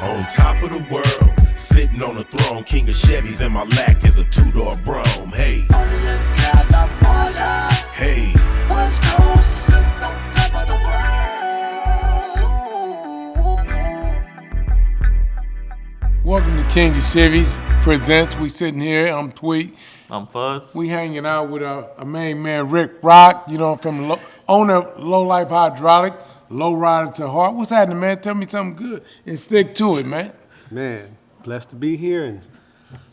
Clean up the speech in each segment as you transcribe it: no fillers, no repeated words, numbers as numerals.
On top of the world, sitting on the throne, king of Chevys, and my lack is a two-door Brougham. Hey, hey, West Coast, sitting on top of the world. Welcome to King of Chevys Presents. We sitting here. I'm Tweet. I'm Fuzz. We hanging out with our main man Rick Rock. You know, from owner of Low Life Hydraulics, low rider to heart. What's happening, man? Tell me something good and stick to it, man. Man, blessed to be here, and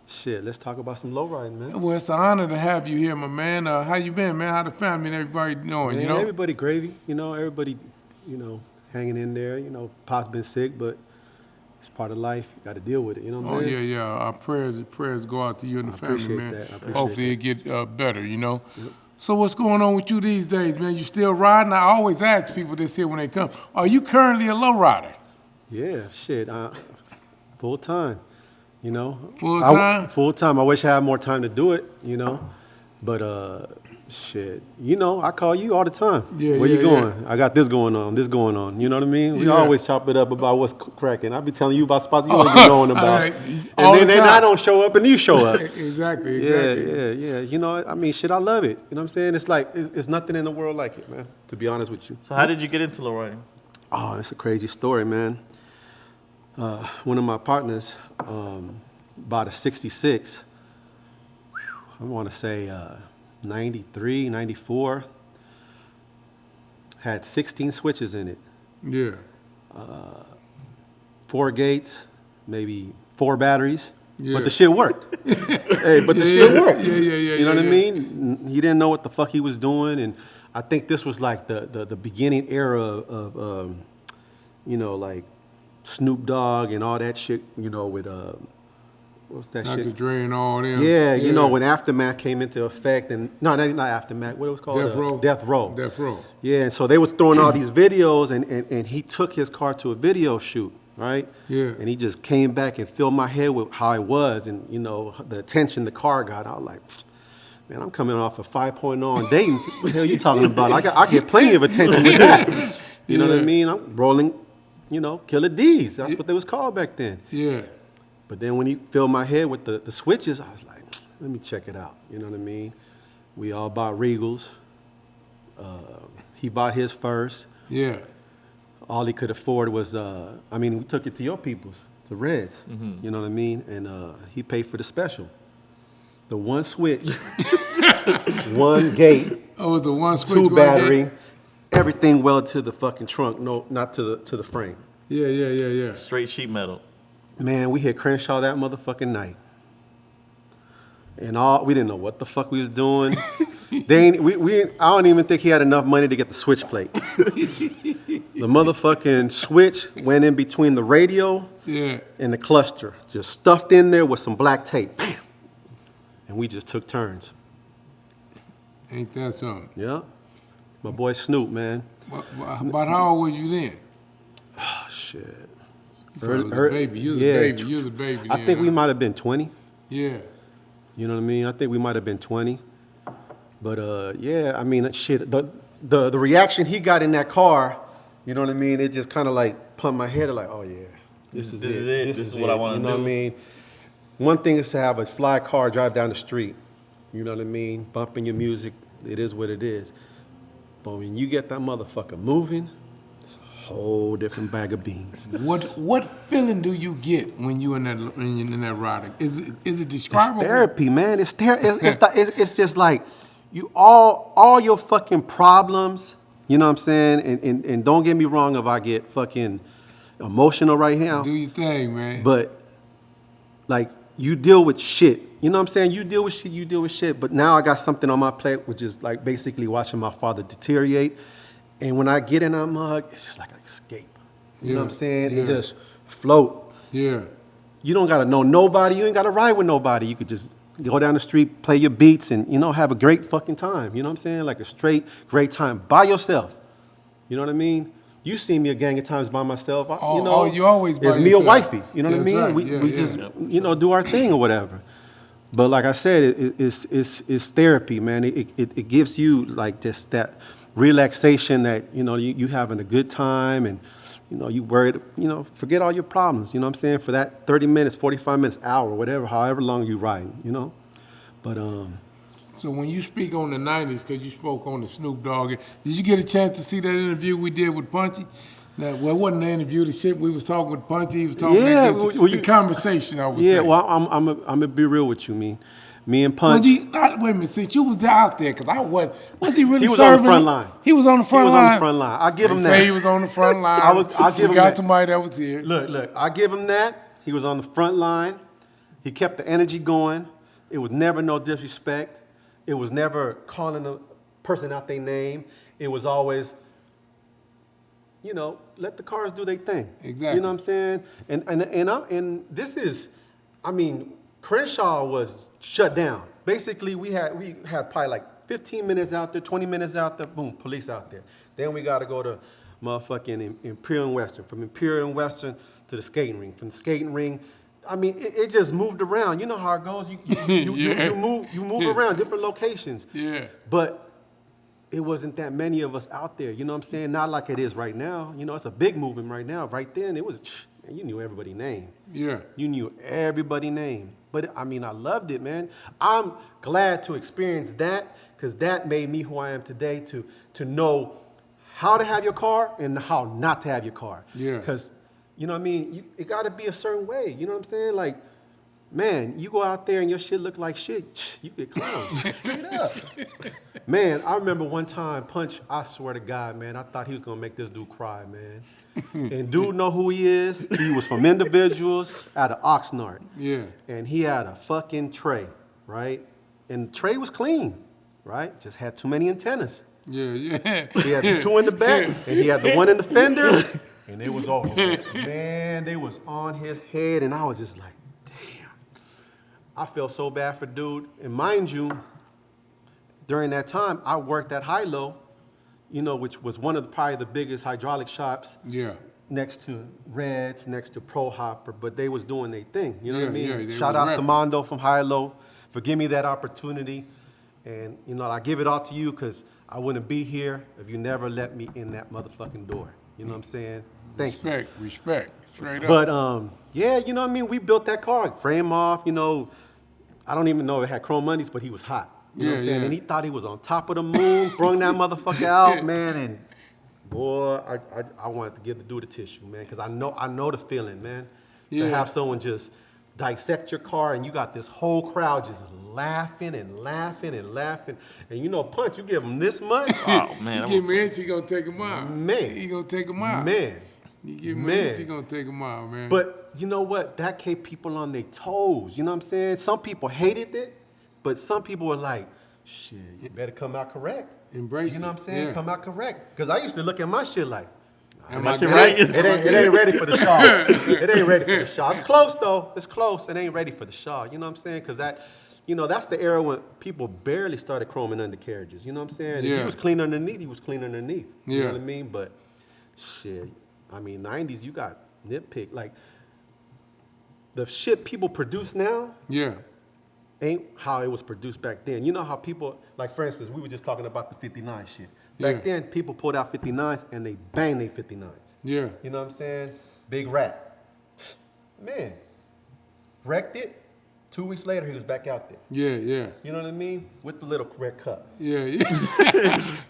shit, let's talk about some low riding, man. Well, it's an honor to have you here, my man. How you been, man? How the family and everybody doing? Man, you know, everybody gravy. Everybody, hanging in there. Pop's been sick, but it's part of life. You got to deal with it. You know what I'm saying? Yeah. Our prayers go out to you and the family, man. That. I appreciate Hopefully that. it get better. Yep. So what's going on with you these days, man? You still riding? I always ask people this here when they come. Are you currently a low rider? Yeah, shit. Full time. Full time? Full time. I wish I had more time to do it. But shit. I call you all the time. Yeah, Where you going? yeah. I got this going on. This going on. You know what I mean? We Yeah. always chop it up about what's cracking. I be telling you about spots you don't even knowing about. Right. And All then the I time. don't show up and you show up. Exactly. Yeah. Shit, I love it. You know what I'm saying? It's like, it's nothing in the world like it, man, to be honest with you. So how did you get into low riding? Oh, it's a crazy story, man. One of my partners bought a 66, I want to say 93, 94, had 16 switches in it. Yeah. 4 gates, maybe 4 batteries. Yeah. But the shit worked. Hey, but the shit worked. Yeah. You know what I mean? He didn't know what the fuck he was doing, and I think this was like the beginning era of like Snoop Dogg and all that shit. With what's that Dr. shit? Dre and all them. Yeah, when Aftermath came into effect, and not Aftermath. What it was called? Death Row. Death Row. Death Row. Yeah, and so they was throwing all these videos, and he took his car to a video shoot, right? Yeah. And he just came back and filled my head with how it was, and the attention the car got. I was like, man, I'm coming off a 5.0 on Dayton. What the hell you talking about? I get plenty of attention with that. You know what I mean? I'm rolling, Killer D's. That's what they was called back then. Yeah. But then when he filled my head with the switches, I was like, let me check it out. You know what I mean? We all bought Regals. He bought his first. Yeah. All he could afford was, we took it to your peoples, to Reds. Mm-hmm. You know what I mean? And he paid for the special. The one switch, one gate, Oh, the one switch. 2 one battery, gate? everything welded to the fucking trunk, no, not to the frame. Yeah. Straight sheet metal. Man, we hit Crenshaw that motherfucking night. And we didn't know what the fuck we was doing. I don't even think he had enough money to get the switch plate. The motherfucking switch went in between the radio and the cluster. Just stuffed in there with some black tape. Bam! And we just took turns. Ain't that something? Yeah. My boy Snoop, man. But how old was you then? Oh, shit. You was a baby. You was a baby. I then, think we huh? might have been 20. Yeah. You know what I mean? I think we might have been 20. But shit, the reaction he got in that car, you know what I mean? It just kind of like pumped my head like, oh yeah, this is it. This is what I want to do. You know what I mean? One thing is to have a fly car drive down the street. You know what I mean? Bumping your music, it is what it is. But when you get that motherfucker moving, it's a whole different bag of beans. What feeling do you get when you in that riding? Is it describable? It's therapy, man. It's just like you all your fucking problems. You know what I'm saying? And don't get me wrong if I get fucking emotional right now. Do your thing, man. But like you deal with shit. You know what I'm saying? You deal with shit. But now I got something on my plate, which is like basically watching my father deteriorate. And when I get in that mug, it's just like an escape. You know what I'm saying? Yeah. It just float. Yeah. You don't gotta know nobody. You ain't gotta ride with nobody. You could just go down the street, play your beats, and have a great fucking time. You know what I'm saying? Like a straight great time by yourself. You know what I mean? You see me a gang of times by myself. You always by it's me or yourself. wifey. You know what I That's mean? right. We just do our thing or whatever. But like I said, it's therapy, man. It gives you like just that relaxation that you having a good time and you know, you worried, you know, forget all your problems, you know what I'm saying, for that 30 minutes, 45 minutes, hour, whatever, however long you ride, you know. But So when you speak on the 90s, because you spoke on the Snoop Dogg, did you get a chance to see that interview we did with Punchy? Well, it wasn't the interview, the shit we was talking with Punchy, he was talking the conversation I would say. well, I'm gonna be real with you, me and Punch. Wait a minute, since you was out there, because I wasn't, was he really He was serving? on the front line. He was on the front line? He was on the front line. I give him that. Say he was on the front line. I'll give him We got that. somebody that was here. Look, I give him that. He was on the front line. He kept the energy going. It was never no disrespect. It was never calling a person out their name. It was always, you know, let the cars do their thing. Exactly. You know what I'm saying? And this is, I mean, Crenshaw was shut down. Basically, we had probably like 15 minutes out there, 20 minutes out there, boom, police out there. Then we got to go to motherfucking Imperial and Western. From Imperial and Western to the skating ring. From the skating ring, I mean, it just moved around. You know how it goes. You move around different locations. Yeah. But it wasn't that many of us out there. You know what I'm saying? Not like it is right now. You know, it's a big movement right now. Right then, it was, man, you knew everybody's name. Yeah. You knew everybody's name. But, I mean, I loved it, man. I'm glad to experience that because that made me who I am today to know how to have your car and how not to have your car. Yeah. Because, you know what I mean? It got to be a certain way. You know what I'm saying? Like, man, you go out there and your shit look like shit, you get clowned. Straight up. Man, I remember one time, Punch, I swear to God, man, I thought he was going to make this dude cry, man. And dude know who he is. He was from Individuals out of Oxnard. Yeah. And he had a fucking tray, right? And the tray was clean, right? Just had too many antennas. Yeah. He had the two in the back, and he had the one in the fender, and it was over. Man, they was on his head, and I was just like, damn. I felt so bad for dude. And mind you, during that time, I worked at High-Low, you know, which was one of probably the biggest hydraulic shops. Yeah. Next to Reds, next to Pro Hopper, but they was doing their thing. You know what I mean? Yeah, Shout out to Mondo from High-Low for giving me that opportunity. And, you know, I give it all to you because I wouldn't be here if you never let me in that motherfucking door. You know what I'm saying? Thank you. Respect. Straight up. But, yeah, you know what I mean? We built that car, frame off, you know. I don't even know if it had chrome onions, but he was hot. You know what I'm saying? And he thought he was on top of the moon, brung that motherfucker out, man. And, boy, I wanted to give the dude a tissue, man, because I know the feeling, man. To have someone just dissect your car and you got this whole crowd just laughing and laughing and laughing. And you know, Punch, you give him this much. Oh, man. You give me inch, he gonna take him out. Man. He gonna take him out. Man. You give me inch, he gonna take him out, man. But you know what? That kept people on their toes. You know what I'm saying? Some people hated it, but some people were like, shit, you better come out correct. Embrace it. You know what I'm saying? Yeah. Come out correct. Because I used to look at my shit like, Am That I shit good? right? It ain't ready for the shaw. It ain't ready for the shaw. It's close though. It's close. It ain't ready for the shaw. You know what I'm saying? Because that, you know, that's the era when people barely started chroming undercarriages. You know what I'm saying? Yeah. If he was clean underneath, he was clean underneath. You Yeah. know what I mean? But shit, I mean, 90s, you got nitpick. Like the shit people produce now Yeah. ain't how it was produced back then. You know how people, like for instance, we were just talking about the 59 shit. Back then, people pulled out 59s and they banged their 59s. Yeah. You know what I'm saying? Big rat. Man, wrecked it. 2 weeks later, he was back out there. Yeah. You know what I mean? With the little red cup. Yeah.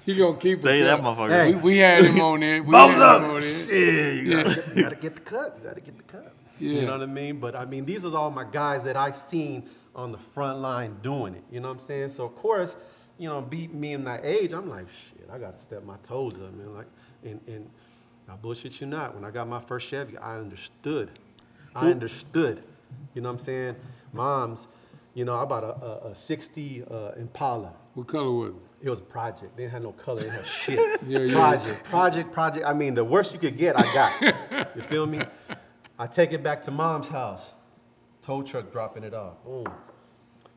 He gonna keep Stay it. that up. motherfucker. Hey. We had him on there. Both of them. Shit, you Yeah. gotta get the cup. You gotta get the cup. Yeah. You know what I mean? But I mean, these are all my guys that I seen on the front line doing it. You know what I'm saying? So of course, you know, beat me in that age, I'm like, shit, I gotta step my toes up, man. Like, and I bullshit you not. When I got my first Chevy, I understood. You know what I'm saying? Mom's, you know, I bought a 60 Impala. What color was it? It was a project. They didn't have no color. They didn't have shit. Yeah. Project. I mean, the worst you could get, I got. You feel me? I take it back to Mom's house. Tow truck dropping it off. Boom.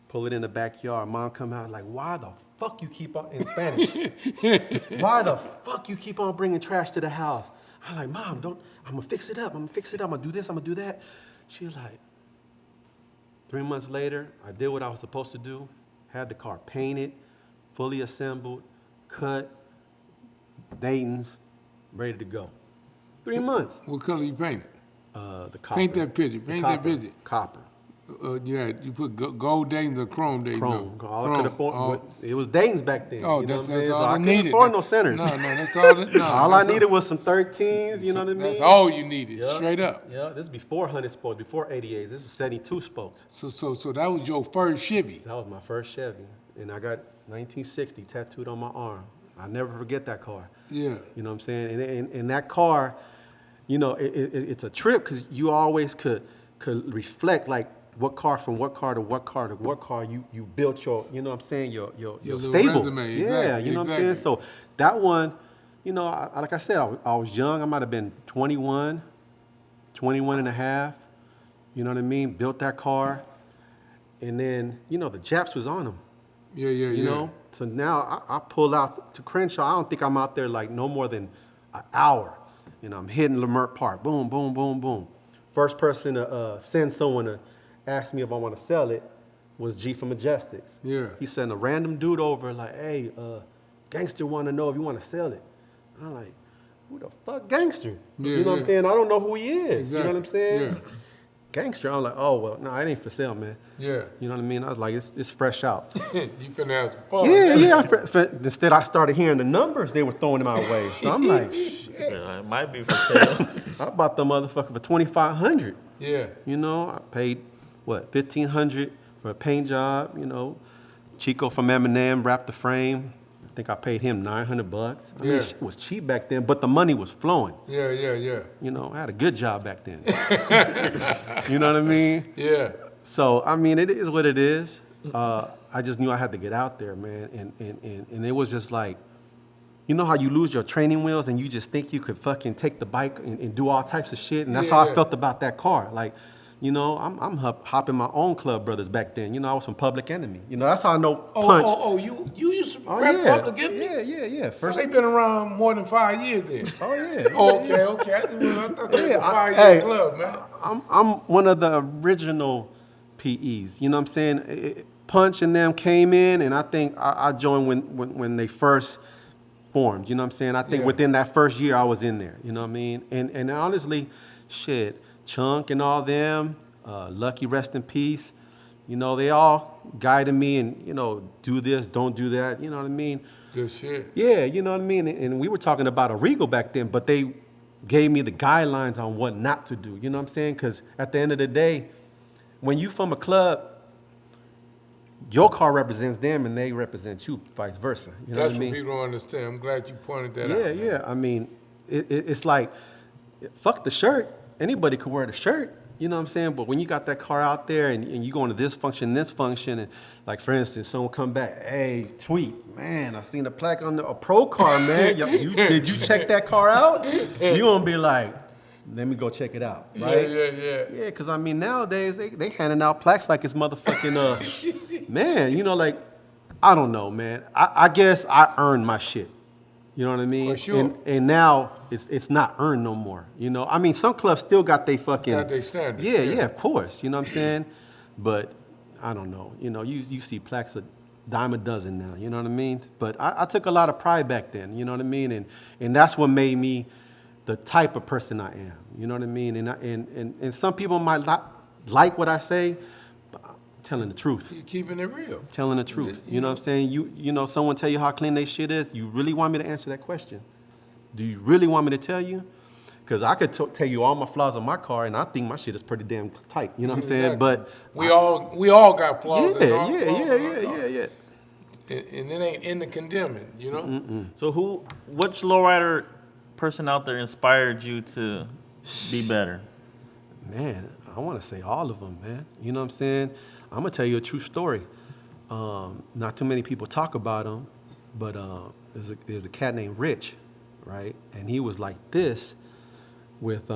Pull it in the backyard. Mom come out like, why the fuck you keep on, in Spanish, why the fuck you keep on bringing trash to the house? I'm like, Mom, I'm gonna fix it up. I'm gonna do this, I'm gonna do that. She was like, 3 months later, I did what I was supposed to do, had the car painted, fully assembled, cut, Dayton's, ready to go. 3 months. What color you painted? The copper. Paint that picture. The Paint copper. that picture. Copper. You put gold Dayton's or chrome Dayton's? Chrome. No. All I could afford. It was Dayton's back then. Oh, you know that's what I'm saying? all So I I couldn't needed. afford no centers. No, that's all. All I needed was some 13s. You know what I mean? That's all you needed. Yeah. Straight up. Yeah, this is before 100 spokes, before 88s. This is 72 spokes. So that was your first Chevy. That was my first Chevy, and I got 1960 tattooed on my arm. I never forget that car. Yeah. You know what I'm saying? And that car, you know, it's a trip because you always could reflect like what car from what car to what car to what car you built your, you know what I'm saying, your little stable. resume, Yeah, exactly, you know what I'm exactly. saying? So that one, you know, like I said, I was young. I might have been 21 and a half. You know what I mean? Built that car. And then, you know, the Japs was on them. Yeah. You know? So now I pull out to Crenshaw. I don't think I'm out there like no more than an hour. You know, I'm hitting Lamert Park. Boom, boom, boom, boom. First person to send someone to ask me if I want to sell it was G from Majestics. Yeah. He sent a random dude over like, hey, Gangster want to know if you want to sell it. I'm like, who the fuck Gangster? Yeah, you know what yeah. I'm saying? I don't know who he is. Exactly. You know what I'm saying? Yeah. Gangster. I'm like, oh, well, no, it ain't for sale, man. Yeah. You know what I mean? I was like, it's fresh out. You finna have some fun. Yeah. Instead, I started hearing the numbers they were throwing my way. So I'm like, shit. Yeah, it might be for sale. I bought the motherfucker for $2,500. Yeah. You know, I paid, what, $1,500 for a paint job, you know. Chico from Eminem wrapped the frame. I think I paid him $900. I mean, Yeah. shit was cheap back then, but the money was flowing. Yeah. You know, I had a good job back then. You know what I mean? Yeah. So, I mean, it is what it is. I just knew I had to get out there, man. And it was just like, you know how you lose your training wheels and you just think you could fucking take the bike and do all types of shit? And that's how I felt about that car. Like, you know, I'm hopping my own Club Brothers back then. You know, I was from Public Enemy. You know, that's how I know Punch. You used to rap Public Enemy? Yeah. So they been around more than 5 years then. Oh, yeah. Okay. I thought they was a 5-year club, man. I'm one of the original PEs. You know what I'm saying? Punch and them came in, and I think I joined when they first formed. You know what I'm saying? I think within that first year I was in there. You know what I mean? And honestly, shit, Chunk and all them, Lucky rest in peace. You know, they all guided me and, you know, do this, don't do that. You know what I mean? Good shit. Yeah, you know what I mean? And we were talking about a Regal back then, but they gave me the guidelines on what not to do. You know what I'm saying? Because at the end of the day, when you from a club, your car represents them and they represent you, vice versa. You know That's what I mean? people don't understand. I'm glad you pointed that out. Yeah. I mean, it's like, fuck the shirt. Anybody could wear the shirt. You know what I'm saying? But when you got that car out there and you going to this function, and like, for instance, someone come back, hey, tweet, man, I seen a plaque on a pro car, man. Did you check that car out? You gonna be like, let me go check it out, right? Yeah. Yeah, because I mean, nowadays, they handing out plaques like it's motherfucking, man, you know, like, I don't know, man. I guess I earned my shit. You know what I mean? For sure. And now it's not earned no more. You know, I mean, some clubs still got they fucking. Got they standards. Yeah, of course. You know what I'm saying? But I don't know. You know, you see plaques a dime a dozen now. You know what I mean? But I took a lot of pride back then. You know what I mean? And that's what made me the type of person I am. You know what I mean? And some people might not like what I say, but I'm telling the truth. You're keeping it real. Telling the truth. You know what I'm saying? You know, someone tell you how clean they shit is. You really want me to answer that question? Do you really want me to tell you? Because I could tell you all my flaws on my car, and I think my shit is pretty damn tight. You know what I'm saying? Exactly. But we all got flaws. yeah. And it ain't in the condemning, you know. So which lowrider person out there inspired you to be better? Man, I want to say all of them, man. You know what I'm saying? I'm going to tell you a true story. Not too many people talk about him, but there's a cat named Rich, right? And he was like this with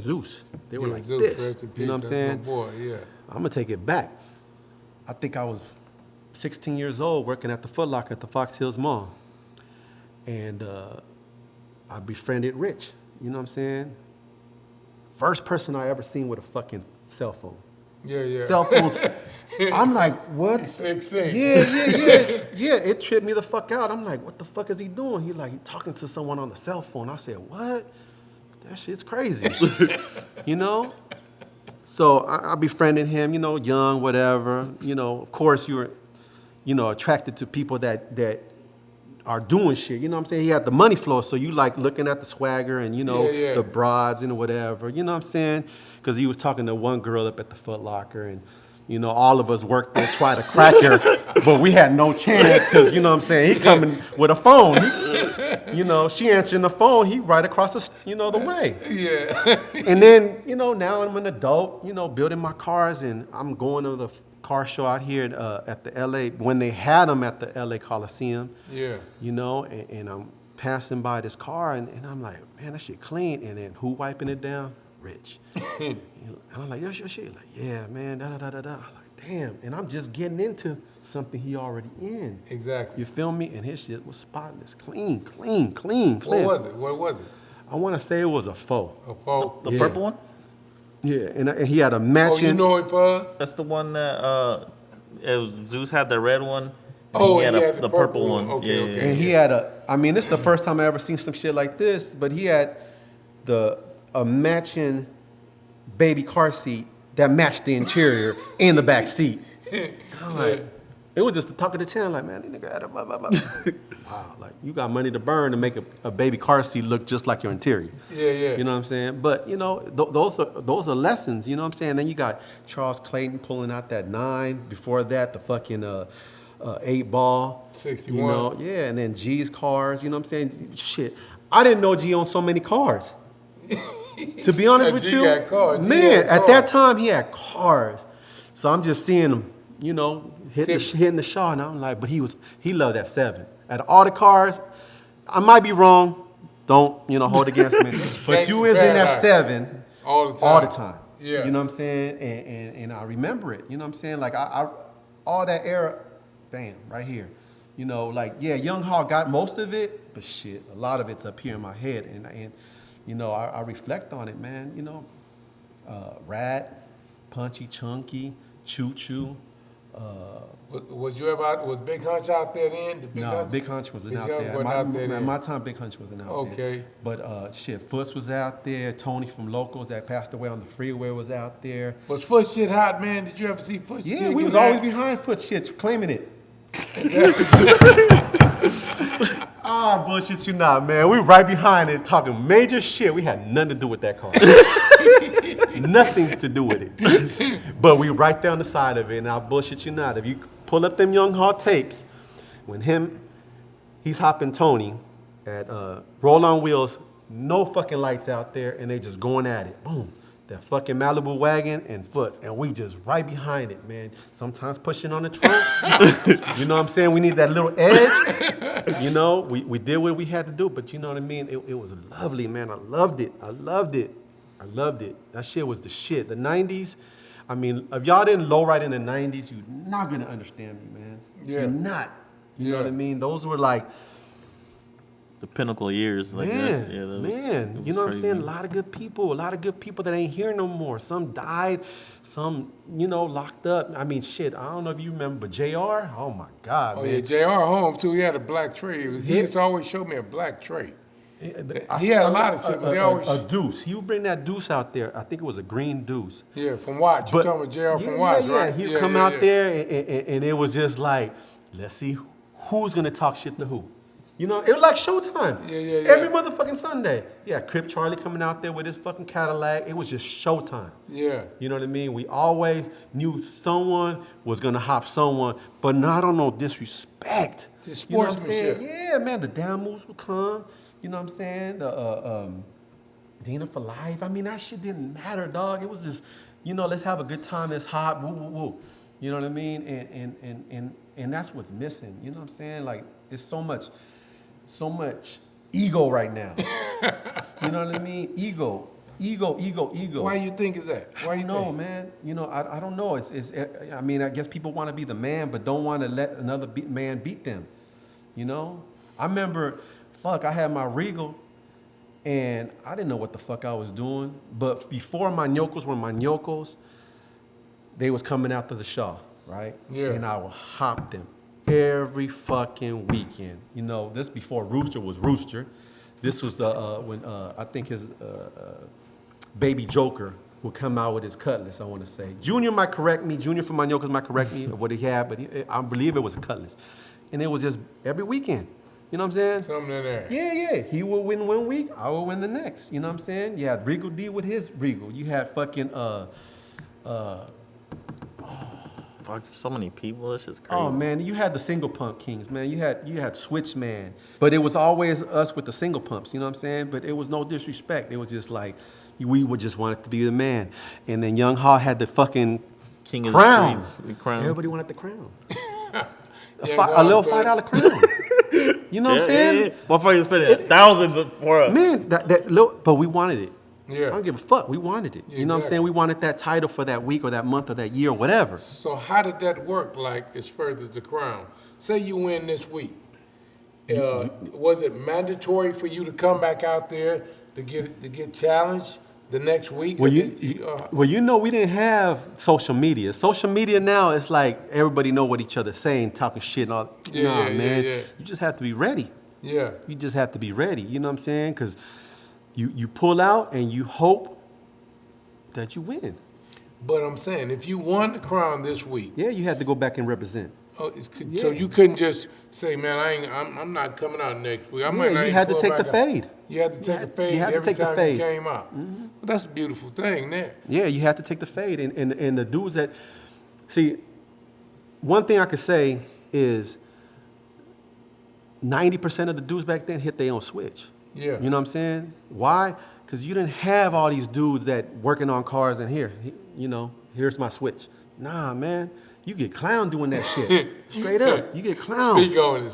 Zeus. They were like Zeus, this. rest in You know what peace, I'm saying? that's my boy, yeah. I'm going to take it back. I think I was 16 years old working at the Foot Locker at the Fox Hills Mall. And I befriended Rich. You know what I'm saying? First person I ever seen with a fucking cell phone. Yeah. Cell phones, I'm like, what? 6'6". Yeah. It tripped me the fuck out. I'm like, what the fuck is he doing? He talking to someone on the cell phone. I said, what? That shit's crazy. You know? So I befriended him, young, whatever. Of course you're, attracted to people that are doing shit. You know what I'm saying? He had the money flow, so you like looking at the swagger and, the broads and whatever. You know what I'm saying? Because he was talking to one girl up at the Foot Locker and, all of us worked there, tried to crack her, but we had no chance because, you know what I'm saying? He coming with a phone. She answering the phone. He right across the way. Yeah. And then, now I'm an adult, building my cars and I'm going to the car show out here at the LA, when they had them at the LA Coliseum. Yeah. And I'm passing by this car and I'm like, man, that shit clean. And then who wiping it down? Rich. And I'm like, yo, shit. Like, yeah, man, da-da-da-da-da. I'm like, damn. And I'm just getting into something he already in. Exactly. You feel me? And his shit was spotless. Clean. What was it? I want to say it was a faux. A faux? The purple one? Yeah, and he had a matching. Oh, you know it, Fuzz? That's the one that Zeus had the red one. Oh, he had the purple one. Okay, yeah. And he had this is the first time I ever seen some shit like this, but he had a matching baby car seat that matched the interior in the back seat. I'm like, it was just the talk of the town, like, man, this nigga had a blah, blah, blah. Wow, like, you got money to burn to make a baby car seat look just like your interior. Yeah. You know what I'm saying? But, those are lessons, you know what I'm saying? Then you got Charles Clayton pulling out that 9. Before that, the fucking 8-ball. 61. Yeah, and then G's cars, you know what I'm saying? Shit, I didn't know G owned so many cars. To be honest with G you, got cars. G man, had at cars. that time he had cars. So I'm just seeing him, hitting the Shaw, and I'm like, but he loved that 7. Out of all the cars, I might be wrong. Don't hold against me. But you is in that 7 all the time. Yeah. You know what I'm saying? And I remember it. You know what I'm saying? Like I all that era, bam, right here. Young Hawk got most of it, but shit, a lot of it's up here in my head, and I reflect on it, man. Rat, Punchy, Chunky, Choo Choo. Was Big Hunch out there then? Big Hunch wasn't out there. At my time, Big Hunch wasn't out there. Okay. But Foots was out there. Tony from Locals that passed away on the freeway was out there. Was Foot shit hot, man? Did you ever see Foot shit? Yeah, we was always behind Foot shit, claiming it. Bullshit you not, man. We right behind it, talking major shit. We had nothing to do with that car. Nothing to do with it. But we right there on the side of it, and I'll bullshit you not. If you pull up them Young Hawk tapes, when he's hopping Tony at Roll on Wheels, no fucking lights out there, and they just going at it. Boom. That fucking Malibu wagon and Foot, and we just right behind it, man. Sometimes pushing on the trunk. You know what I'm saying? We need that little edge. We did what we had to do, but you know what I mean? It was lovely, man. I loved it. That shit was the shit. The 90s, I mean, if y'all didn't lowride in the 90s, you're not gonna understand me, man. Yeah. You're not. You know what I mean? Those were like, the pinnacle years. Like man, that was you know what I'm crazy. saying? A lot of good people that ain't here no more. Some died, some, locked up. I mean, shit, I don't know if you remember, but JR, oh my God, Oh, man. yeah, JR home, too. He had a black tray. He used to always show me a black tray. He had a lot of shit, but they always... A deuce. He would bring that deuce out there. I think it was a green deuce. Yeah, from Watch. You're talking about JR from Watch, right? He'd come out there, and it was just like, let's see who's going to talk shit to who. It was like Showtime. Yeah. Every motherfucking Sunday. Yeah, Crip Charlie coming out there with his fucking Cadillac. It was just Showtime. Yeah. You know what I mean? We always knew someone was going to hop someone, but not on no disrespect. Just You know what I'm saying? sportsmanship. Yeah, man, the down moves would come. You know what I'm saying? The Dina for life. I mean, that shit didn't matter, dog. It was just, let's have a good time. Let's hop. Woo, woo, woo. You know what I mean? And that's what's missing. You know what I'm saying? Like, it's so much ego right now. You know what I mean? Ego. Why you think is that? Why you think? Man. I don't know. I mean, I guess people want to be the man, but don't want to let another man beat them. I remember, I had my Regal, and I didn't know what the fuck I was doing. But before my Nyokos were my Nyokos, they was coming out to the Shaw. right? Yeah. And I would hop them every fucking weekend. You know, this before Rooster was Rooster. This was when I think his Baby Joker would come out with his Cutlass, I want to say. Junior might correct me. Junior from Maniokas might correct me of what he had, but I believe it was a Cutlass. And it was just every weekend. You know what I'm saying? Something in there. Yeah. He will win one week, I will win the next. You know what I'm saying? You had Regal D with his Regal. You had fucking Fuck, so many people. It's just crazy. oh man, you had the single pump kings, man. You had Switch Man. But it was always us with the single pumps, you know what I'm saying? But it was no disrespect. It was just like we would just want it to be the man. And then Young Ha had the fucking King of crown. the streets. The crown. Everybody wanted the crown. Yeah, a little but- $5 crown. You know what I'm saying? Motherfuckers spending thousands for us. Man, that little, but we wanted it. Yeah. I don't give a fuck. We wanted it. You know what I'm Exactly. saying? We wanted that title for that week or that month or that year or whatever. So how did that work, like, as far as the crown? Say you win this week. Was it mandatory for you to come back out there to get challenged the next week? Well, you know, we didn't have social media. Social media now is like everybody know what each other's saying, talking shit and all. Yeah, man. yeah. You just have to be ready. Yeah. You just have to be ready. You know what I'm saying? Because you pull out and you hope that you win. But I'm saying, if you won the crown this week, Yeah, you had to go back and represent. so you couldn't just say, man, I'm not coming out next week. I might not you even had to pull take the back out. fade. You had to take a fade had to every take the time fade. you came out. Well, that's a beautiful thing there. Yeah, you had to take the fade. And the dudes that, see, one thing I could say is 90% of the dudes back then hit their own switch. Yeah. You know what I'm saying? Why? Because you didn't have all these dudes that working on cars and here's my switch. Nah, man. You get clown doing that shit. Straight up. You get clown. Speak on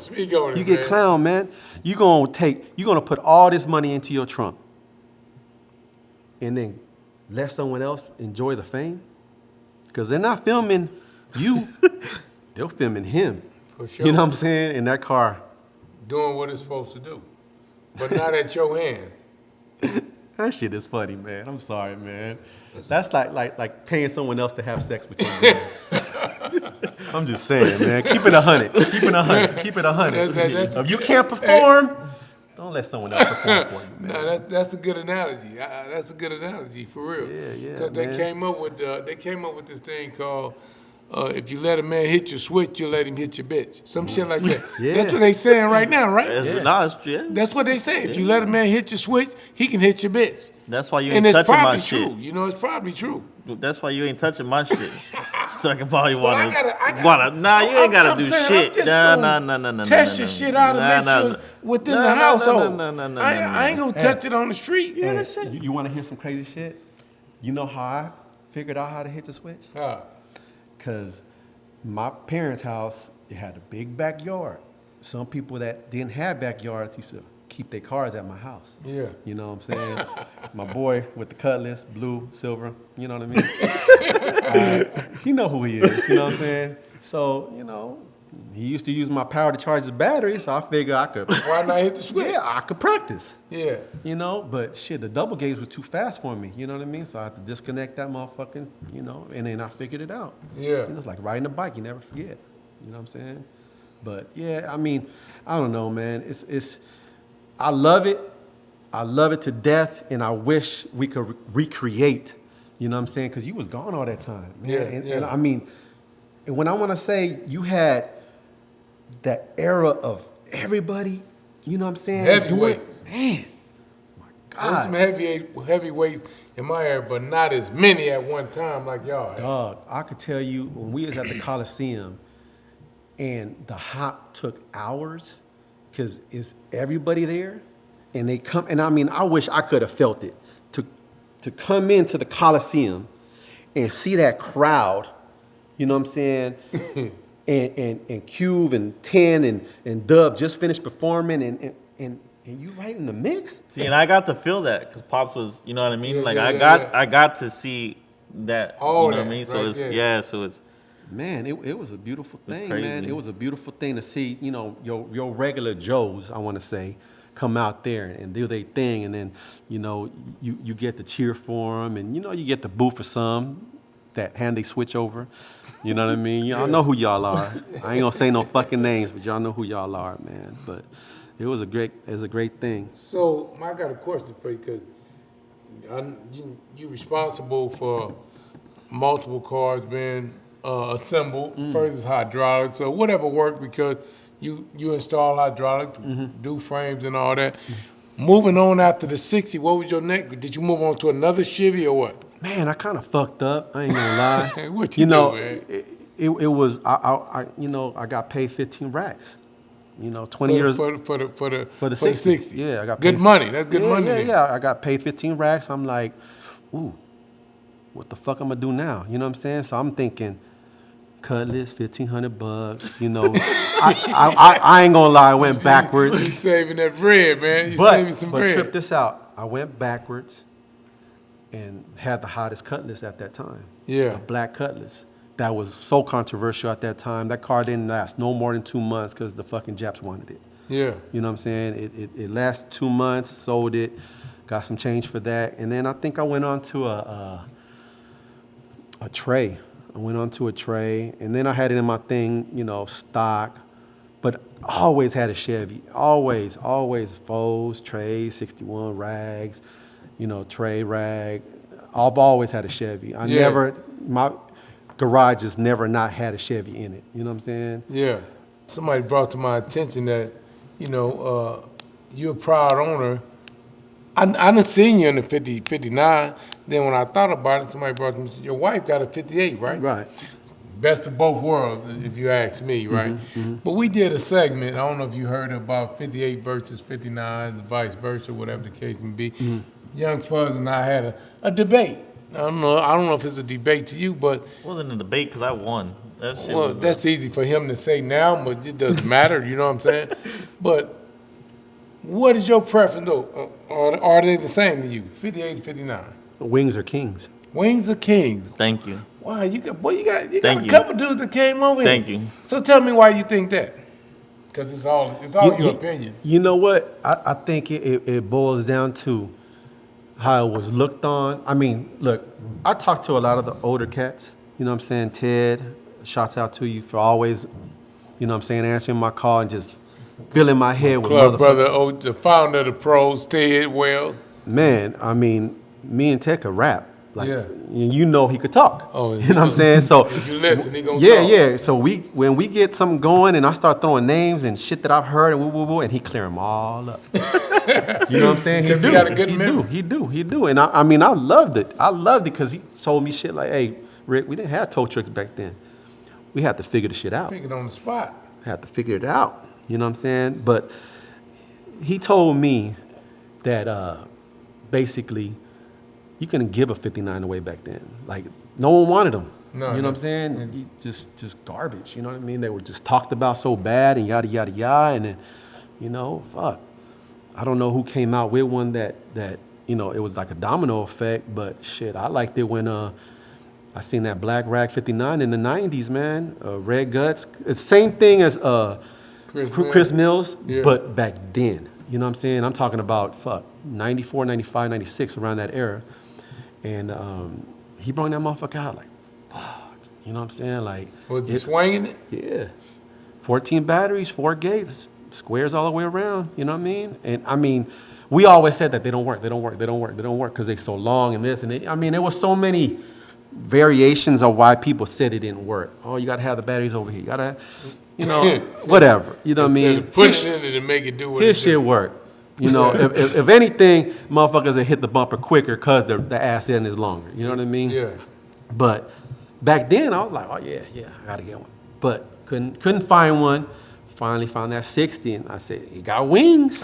it, You get man. clown, man. You're gonna put all this money into your trunk and then let someone else enjoy the fame? Because they're not filming you, they're filming him. For sure. You know what I'm saying? In that car. Doing what it's supposed to do, but not at your hands. That shit is funny, man. I'm sorry, man. That's like paying someone else to have sex with you, man. I'm just saying, man. Keep it 100. Keep it 100. Keep it 100. If you can't perform, don't let someone else perform for you, man. No, that's a good analogy. That's a good analogy for real. Yeah, Because they man. came up with this thing called if you let a man hit your switch, you let him hit your bitch. Some shit like that. Yeah. That's what they saying right now, right? No, it's true. Yeah. That's what they say. If you let a man hit your switch, he can hit your bitch. That's why you And ain't it's touching my probably shit. true. You know, it's probably true. That's why you ain't touching my shit. So I can probably But I wanna. gotta- Nah, you ain't gotta I'm do saying, I'm shit. just Nah. gonna Test your shit out and make sure within the household. I ain't gonna touch it on the street. Hey, you want to hear some crazy shit? You know how I figured out how to hit the switch? Because my parents' house, it had a big backyard. Some people that didn't have backyards used to keep their cars at my house. Yeah. You know what I'm saying? My boy with the Cutlass, blue, silver, you know what I mean? He know who he is, you know what I'm saying? So, he used to use my power to charge his battery, so I figured I could, Why not hit the switch? yeah, I could practice. Yeah. But shit, the double gauge was too fast for me, you know what I mean? So I had to disconnect that motherfucking, and then I figured it out. Yeah. It's like riding a bike, you never forget. You know what I'm saying? But yeah, I mean, I don't know, man. I love it. I love it to death, and I wish we could recreate, you know what I'm saying? Because you was gone all that time, man. Yeah, And I mean, and when I want to say you had that era of everybody, you know what I'm saying? Heavyweights. Man, my There's some God. heavyweights in my area, but not as many at one time like y'all had. Dog, I could tell you when we was at the Coliseum and the hop took hours because it's everybody there and they come, and I mean, I wish I could have felt it to come into the Coliseum and see that crowd, you know what I'm saying? and Cube and 10 and Dub just finished performing and you right in the mix? See, and I got to feel that because Pops was, you know what I mean? Yeah, Like yeah, I got to see that. All you know what I that, mean? So right it's there. so it's Man, it was a beautiful thing, crazy. man. It was a beautiful thing to see, your regular Joes, I want to say, come out there and do their thing. And then, you get to cheer for them and, you get to boo for some. that handy switch over. You know what I mean? Y'all know who y'all are. I ain't gonna say no fucking names, but y'all know who y'all are, man. But it was a great thing. So I got a question for you, because you're responsible for multiple cars being assembled. First is hydraulics or whatever work, because you install hydraulics, do frames and all that. Moving on after the 60, what was your next? Did you move on to another Chevy or what? Man, I kind of fucked up. I ain't gonna lie. What you do, man? It was I got paid 15 racks. 20 years for the 60. 60. Yeah, I got good paid, money. That's good money. Yeah. I got paid 15 racks. I'm like, ooh, what the fuck I'm gonna do now? You know what I'm saying? So I'm thinking, Cutlass, $1,500. I ain't gonna lie, I went backwards. You saving that bread, man. You But saving some bread. trip this out. I went backwards and had the hottest Cutlass at that time. Yeah. A black Cutlass. That was so controversial at that time. That car didn't last no more than 2 months because the fucking Japs wanted it. Yeah. You know what I'm saying? It lasted 2 months, sold it, got some change for that. And then I think I went on to a tray. I went on to a tray, and then I had it in my thing, stock. But I always had a Chevy. Always Foes, trays, 61 rags, tray rag. I've always had a Chevy. My garage has never not had a Chevy in it. You know what I'm saying? Yeah. Somebody brought to my attention that, you're a proud owner. I done seen you in the 50, 59. Then when I thought about it, somebody brought to me, your wife got a 58, right? Right. Best of both worlds, if you ask me, right? But we did a segment, I don't know if you heard about 58 versus 59, vice versa, whatever the case may be. Young Fuzz and I had a debate. I don't know if it's a debate to you, but It wasn't a debate because I won. That shit well, was that's easy for him to say now, but it doesn't matter, you know what I'm saying? But what is your preference, though? Are they the same to you, 58 59? Wings are kings. Wings or kings? Thank you. Wow, you got a Thank you. couple dudes that came over here. Thank you. So tell me why you think that. Because it's all your opinion. You know what? I think it boils down to how it was looked on. I mean, look, I talked to a lot of the older cats. You know what I'm saying? Ted, shouts out to you for always, answering my call and just filling my head with Club motherfuckers. brother, the founder of the pros, Ted Wells. Man, I mean, me and Ted could rap. Like, Yeah. he could talk. Oh, you know what I'm saying? So if you listen, he gonna yeah, talk. yeah. So when we get something going and I start throwing names and shit that I've heard and woo, and he clear them all up. You know what I'm saying? He Because do. he got a good memory. He do. And I mean, I loved it. I loved it because he told me shit like, hey, Rick, we didn't have tow trucks back then. We had to figure the shit out. Thinking on the spot. Had to figure it out. You know what I'm saying? But he told me that basically you couldn't give a 59 away back then. Like, no one wanted them. No, you know what I'm saying? Just garbage. You know what I mean? They were just talked about so bad and yada, yada, yada. And then, fuck. I don't know who came out with one that it was like a domino effect. But shit, I liked it when I seen that black rag 59 in the 90s, man. Red Guts. It's the same thing as Chris Mills, Yeah. but back then. You know what I'm saying? I'm talking about, 94, 95, 96, around that era. And he brought that motherfucker out like, fuck. You know what I'm saying? Like, Was he swinging it? yeah. 14 batteries, 4 gates, squares all the way around. You know what I mean? And I mean, we always said that they don't work because they're so long and this. And there was so many variations of why people said it didn't work. Oh, you got to have the batteries over here. You got to, whatever. You know what I mean? Put it in it to make it do what His it shit do. work. If anything, motherfuckers will hit the bumper quicker because the ass end is longer. You know what I mean? Yeah. But back then, I was like, oh yeah, I gotta get one. But couldn't find one. Finally found that 60, and I said, it got wings.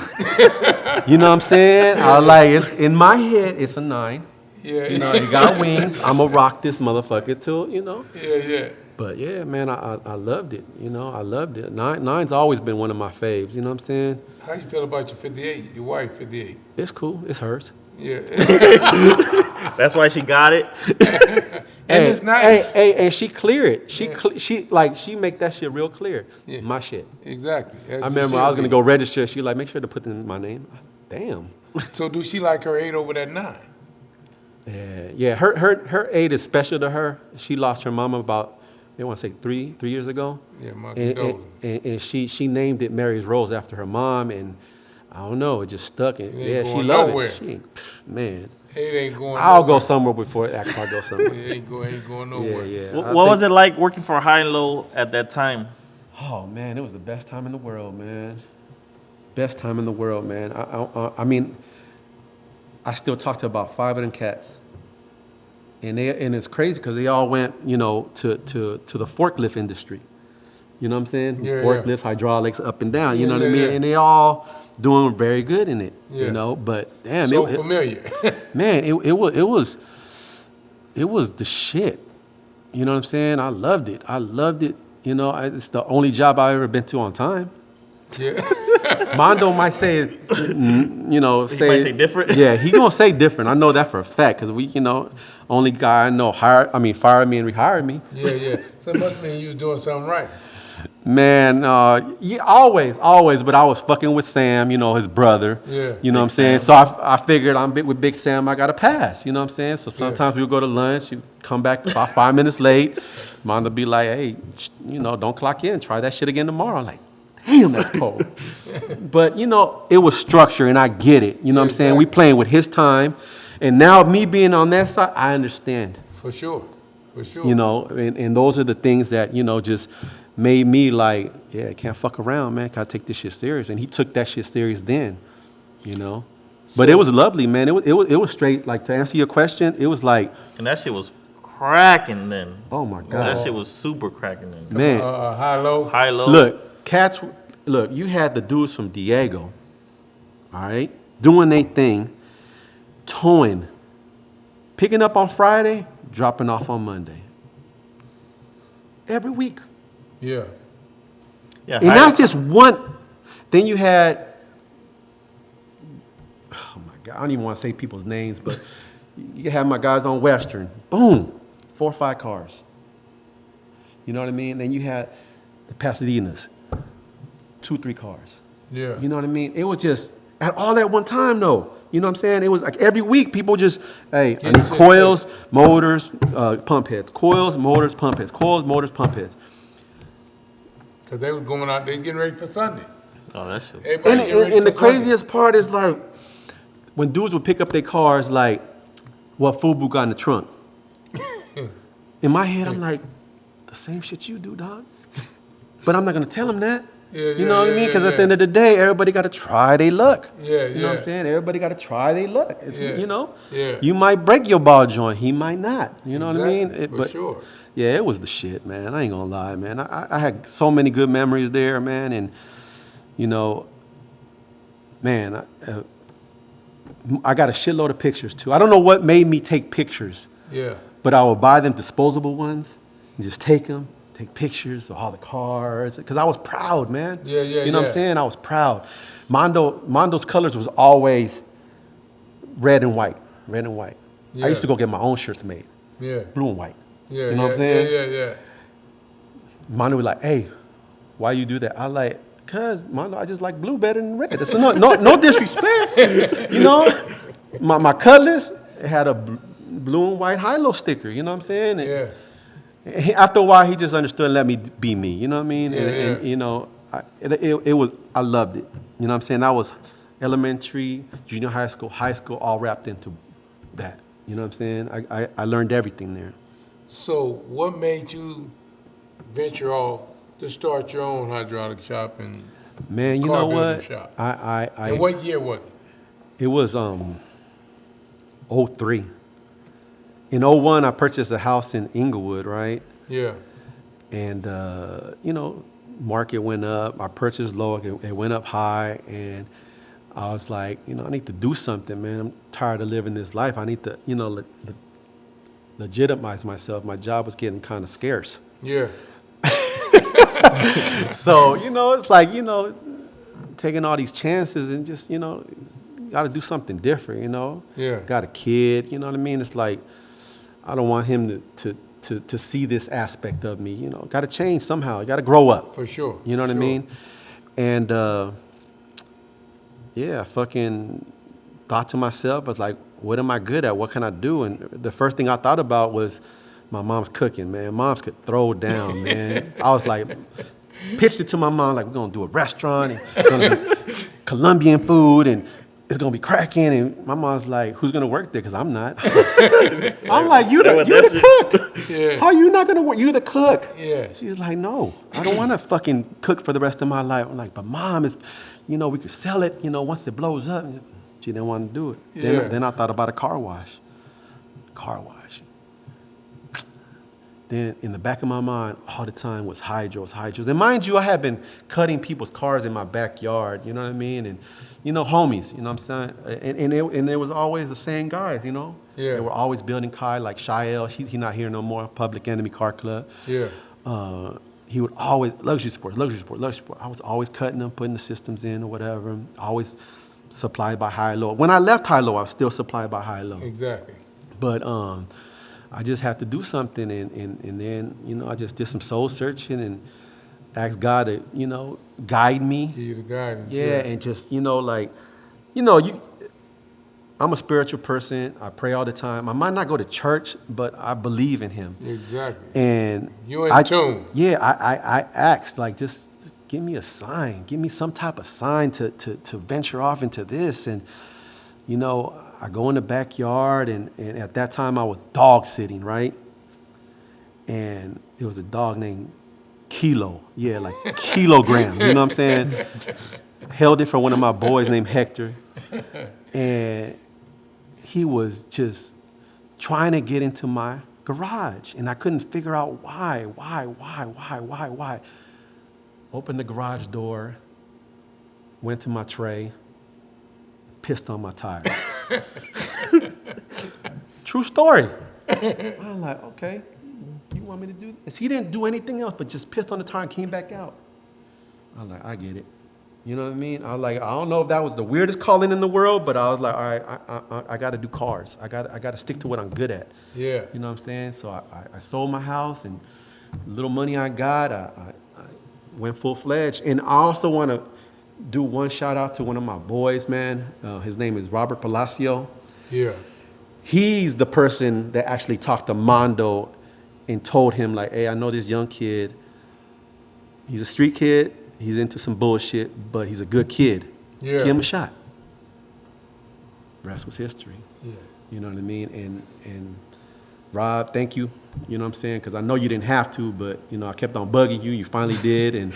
You know what I'm saying? I was like, it's in my head, it's a 9. Yeah. It got wings. I'ma rock this motherfucker till, Yeah. But yeah, man, I loved it. I loved it. Nine's always been one of my faves. You know what I'm saying? How you feel about your 58? Your wife 58? It's cool. It's hers. Yeah. That's why she got it. And it's nice. Hey, she clear it. She make that shit real clear. Yeah. My shit. Exactly. I remember I was gonna go register. She like, make sure to put in my name. Damn. So do she like her 8 over that 9? Yeah. Her aid is special to her. She lost her mama about, I want to say three years ago. Yeah, my And, condolences. and she named it Mary's Rose after her mom, and I don't know, it just stuck. And It ain't she going loved nowhere. it. She ain't, man. It ain't going I'll nowhere. go somewhere before I go somewhere. It ain't going Yeah, nowhere. yeah. What was it like working for High and Low at that time? Oh man, it was the best time in the world, man. Best time in the world, man. I mean, I still talk to about 5 of them cats, and it's crazy because they all went, you know, to the forklift industry. You know what I'm saying? Yeah, Forklifts, hydraulics, up and down. You Yeah, know what I yeah, mean? yeah. And they all doing very good in it. Yeah. You know, but damn, So it, familiar. man, it was the shit. You know what I'm saying? I loved it. You know, it's the only job I've ever been to on time. Yeah. Mondo might say, you know, He might say different. Yeah, he gonna say different. I know that for a fact because we, you know, only guy I know fired me and rehired me. Yeah. So it must mean you was doing something right. Man, yeah, always. But I was fucking with Sam, you know, his brother. Yeah. You know what I'm saying? So I figured with Big Sam, I got to pass. You know what I'm saying? So sometimes we would go to lunch, you come back about 5 minutes late. Mondo be like, hey, you know, don't clock in. Try that shit again tomorrow. I'm like, damn, that's cold. But, you know, it was structure, and I get it. You know what I'm saying? We playing with his time. And now me being on that side, I understand. For sure. You know, and those are the things that, you know, just made me like, yeah, can't fuck around, man. Gotta take this shit serious. And he took that shit serious then, you know. But it was lovely, man. It was straight. Like, to answer your question, it was like, And that shit was cracking then. oh my God. That shit was super cracking then. Man, High low. High Low. look, you had the dudes from Diego, all right, doing their thing, towing, picking up on Friday, dropping off on Monday. Every week. Yeah. Yeah, And High- that's just one. Then you had, oh my God, I don't even want to say people's names, but you had my guys on Western. Boom, 4 or 5 cars. You know what I mean? Then you had the Pasadenas, 2, 3 cars. Yeah. You know what I mean? It was just all at one time, though. You know what I'm saying? It was like every week people just, hey, I need coils, motors, pump heads. Coils, motors, pump heads. Coils, motors, pump heads. Because they was going out, they getting ready for Sunday. Oh, that shit. Everybody getting ready And the for Sunday. craziest part is like, when dudes would pick up their cars, like, what FUBU got in the trunk. In my head, I'm like, the same shit you do, dog. But I'm not gonna tell them that. You know what I mean? Because at the end of the day, everybody got to try their luck. You know what I'm saying? Everybody got to try their luck. It's, you know? You might break your ball joint. He might not. You know what I mean? For sure. Yeah, it was the shit, man. I ain't gonna lie, man. I had so many good memories there, man. And, you know, man, I got a shitload of pictures, too. I don't know what made me take pictures. Yeah. But I would buy them disposable ones and just take them. Take pictures of all the cars, because I was proud, man. Yeah. You know what I'm saying? I was proud. Mondo's colors was always red and white. I used to go get my own shirts made. Yeah. Blue and white. Yeah. You know what I'm saying? Yeah. Mondo was like, hey, why you do that? I like, cause Mondo, I just like blue better than red. It's no disrespect. You know, my colors, it had a blue and white high-low sticker. You know what I'm saying? Yeah. After a while, he just understood and let me be me. You know what I mean? Yeah, and you know, I loved it. You know what I'm saying? I was elementary, junior high school, all wrapped into that. You know what I'm saying? I learned everything there. So what made you venture off to start your own hydraulic shop and Man, you car know building what? shop? And what year was it? It was 03. In 01, I purchased a house in Inglewood, right? Yeah. And, you know, market went up. I purchased low. It went up high. And I was like, you know, I need to do something, man. I'm tired of living this life. I need to, you know, legitimize myself. My job was getting kind of scarce. Yeah. So, you know, it's like, you know, taking all these chances and just, you know, got to do something different, you know? Yeah. Got a kid, you know what I mean? It's like, I don't want him to see this aspect of me, you know. Got to change somehow. You got to grow up. For sure. You know what I mean? And, yeah, I fucking thought to myself, I was like, what am I good at? What can I do? And the first thing I thought about was my mom's cooking, man. Moms could throw down, man. I was like, pitched it to my mom, like, we're gonna do a restaurant, and it's gonna be Colombian food, and it's gonna be cracking. And my mom's like, who's gonna work there? Because I'm not. I'm like, you the cook. Yeah. How you not gonna work? You the cook. Yeah. She's like, no, I don't want to fucking cook for the rest of my life. I'm like, but mom, is, we could sell it, once it blows up. She didn't want to do it. Yeah. Then I thought about a car wash. Then in the back of my mind, all the time was hydros. And mind you, I had been cutting people's cars in my backyard, you know what I mean? And, homies, you know what I'm saying? And it was always the same guys, Yeah. They were always building cars, like Shael, he not here no more, Public Enemy Car Club. Yeah. He would always, luxury sport. I was always cutting them, putting the systems in or whatever, always supplied by High-Low. When I left High-Low, I was still supplied by High-Low. Exactly. But I just had to do something, and then, I just did some soul searching and asked God to, guide me. Give you the guidance. Yeah, and just, I'm a spiritual person. I pray all the time. I might not go to church, but I believe in him. Exactly. And You're in tune. Yeah, I asked, like, just give me a sign. Give me some type of sign to venture off into this. And, I go in the backyard, and at that time I was dog sitting, right? And there was a dog named Kilo. Yeah, like kilogram. You know what I'm saying? Held it for one of my boys named Hector. And he was just trying to get into my garage. And I couldn't figure out why. Opened the garage door, went to my tray, pissed on my tire. True story. I'm like, okay, you want me to do this? He didn't do anything else but just pissed on the tire and came back out. I'm like, I get it. You know what I mean? I was like, I don't know if that was the weirdest calling in the world, but I was like, all right, I got to do cars. I got to stick to what I'm good at. Yeah. You know what I'm saying? So I sold my house, and the little money I got, I went full-fledged. And I also want to do one shout out to one of my boys, man. His name is Robert Palacio. Yeah. He's the person that actually talked to Mondo and told him, like, hey, I know this young kid. He's a street kid. He's into some bullshit, but he's a good kid. Yeah. Give him a shot. The rest was history. Yeah. You know what I mean? And Rob, thank you. You know what I'm saying? Because I know you didn't have to, but, I kept on bugging you. You finally did. And,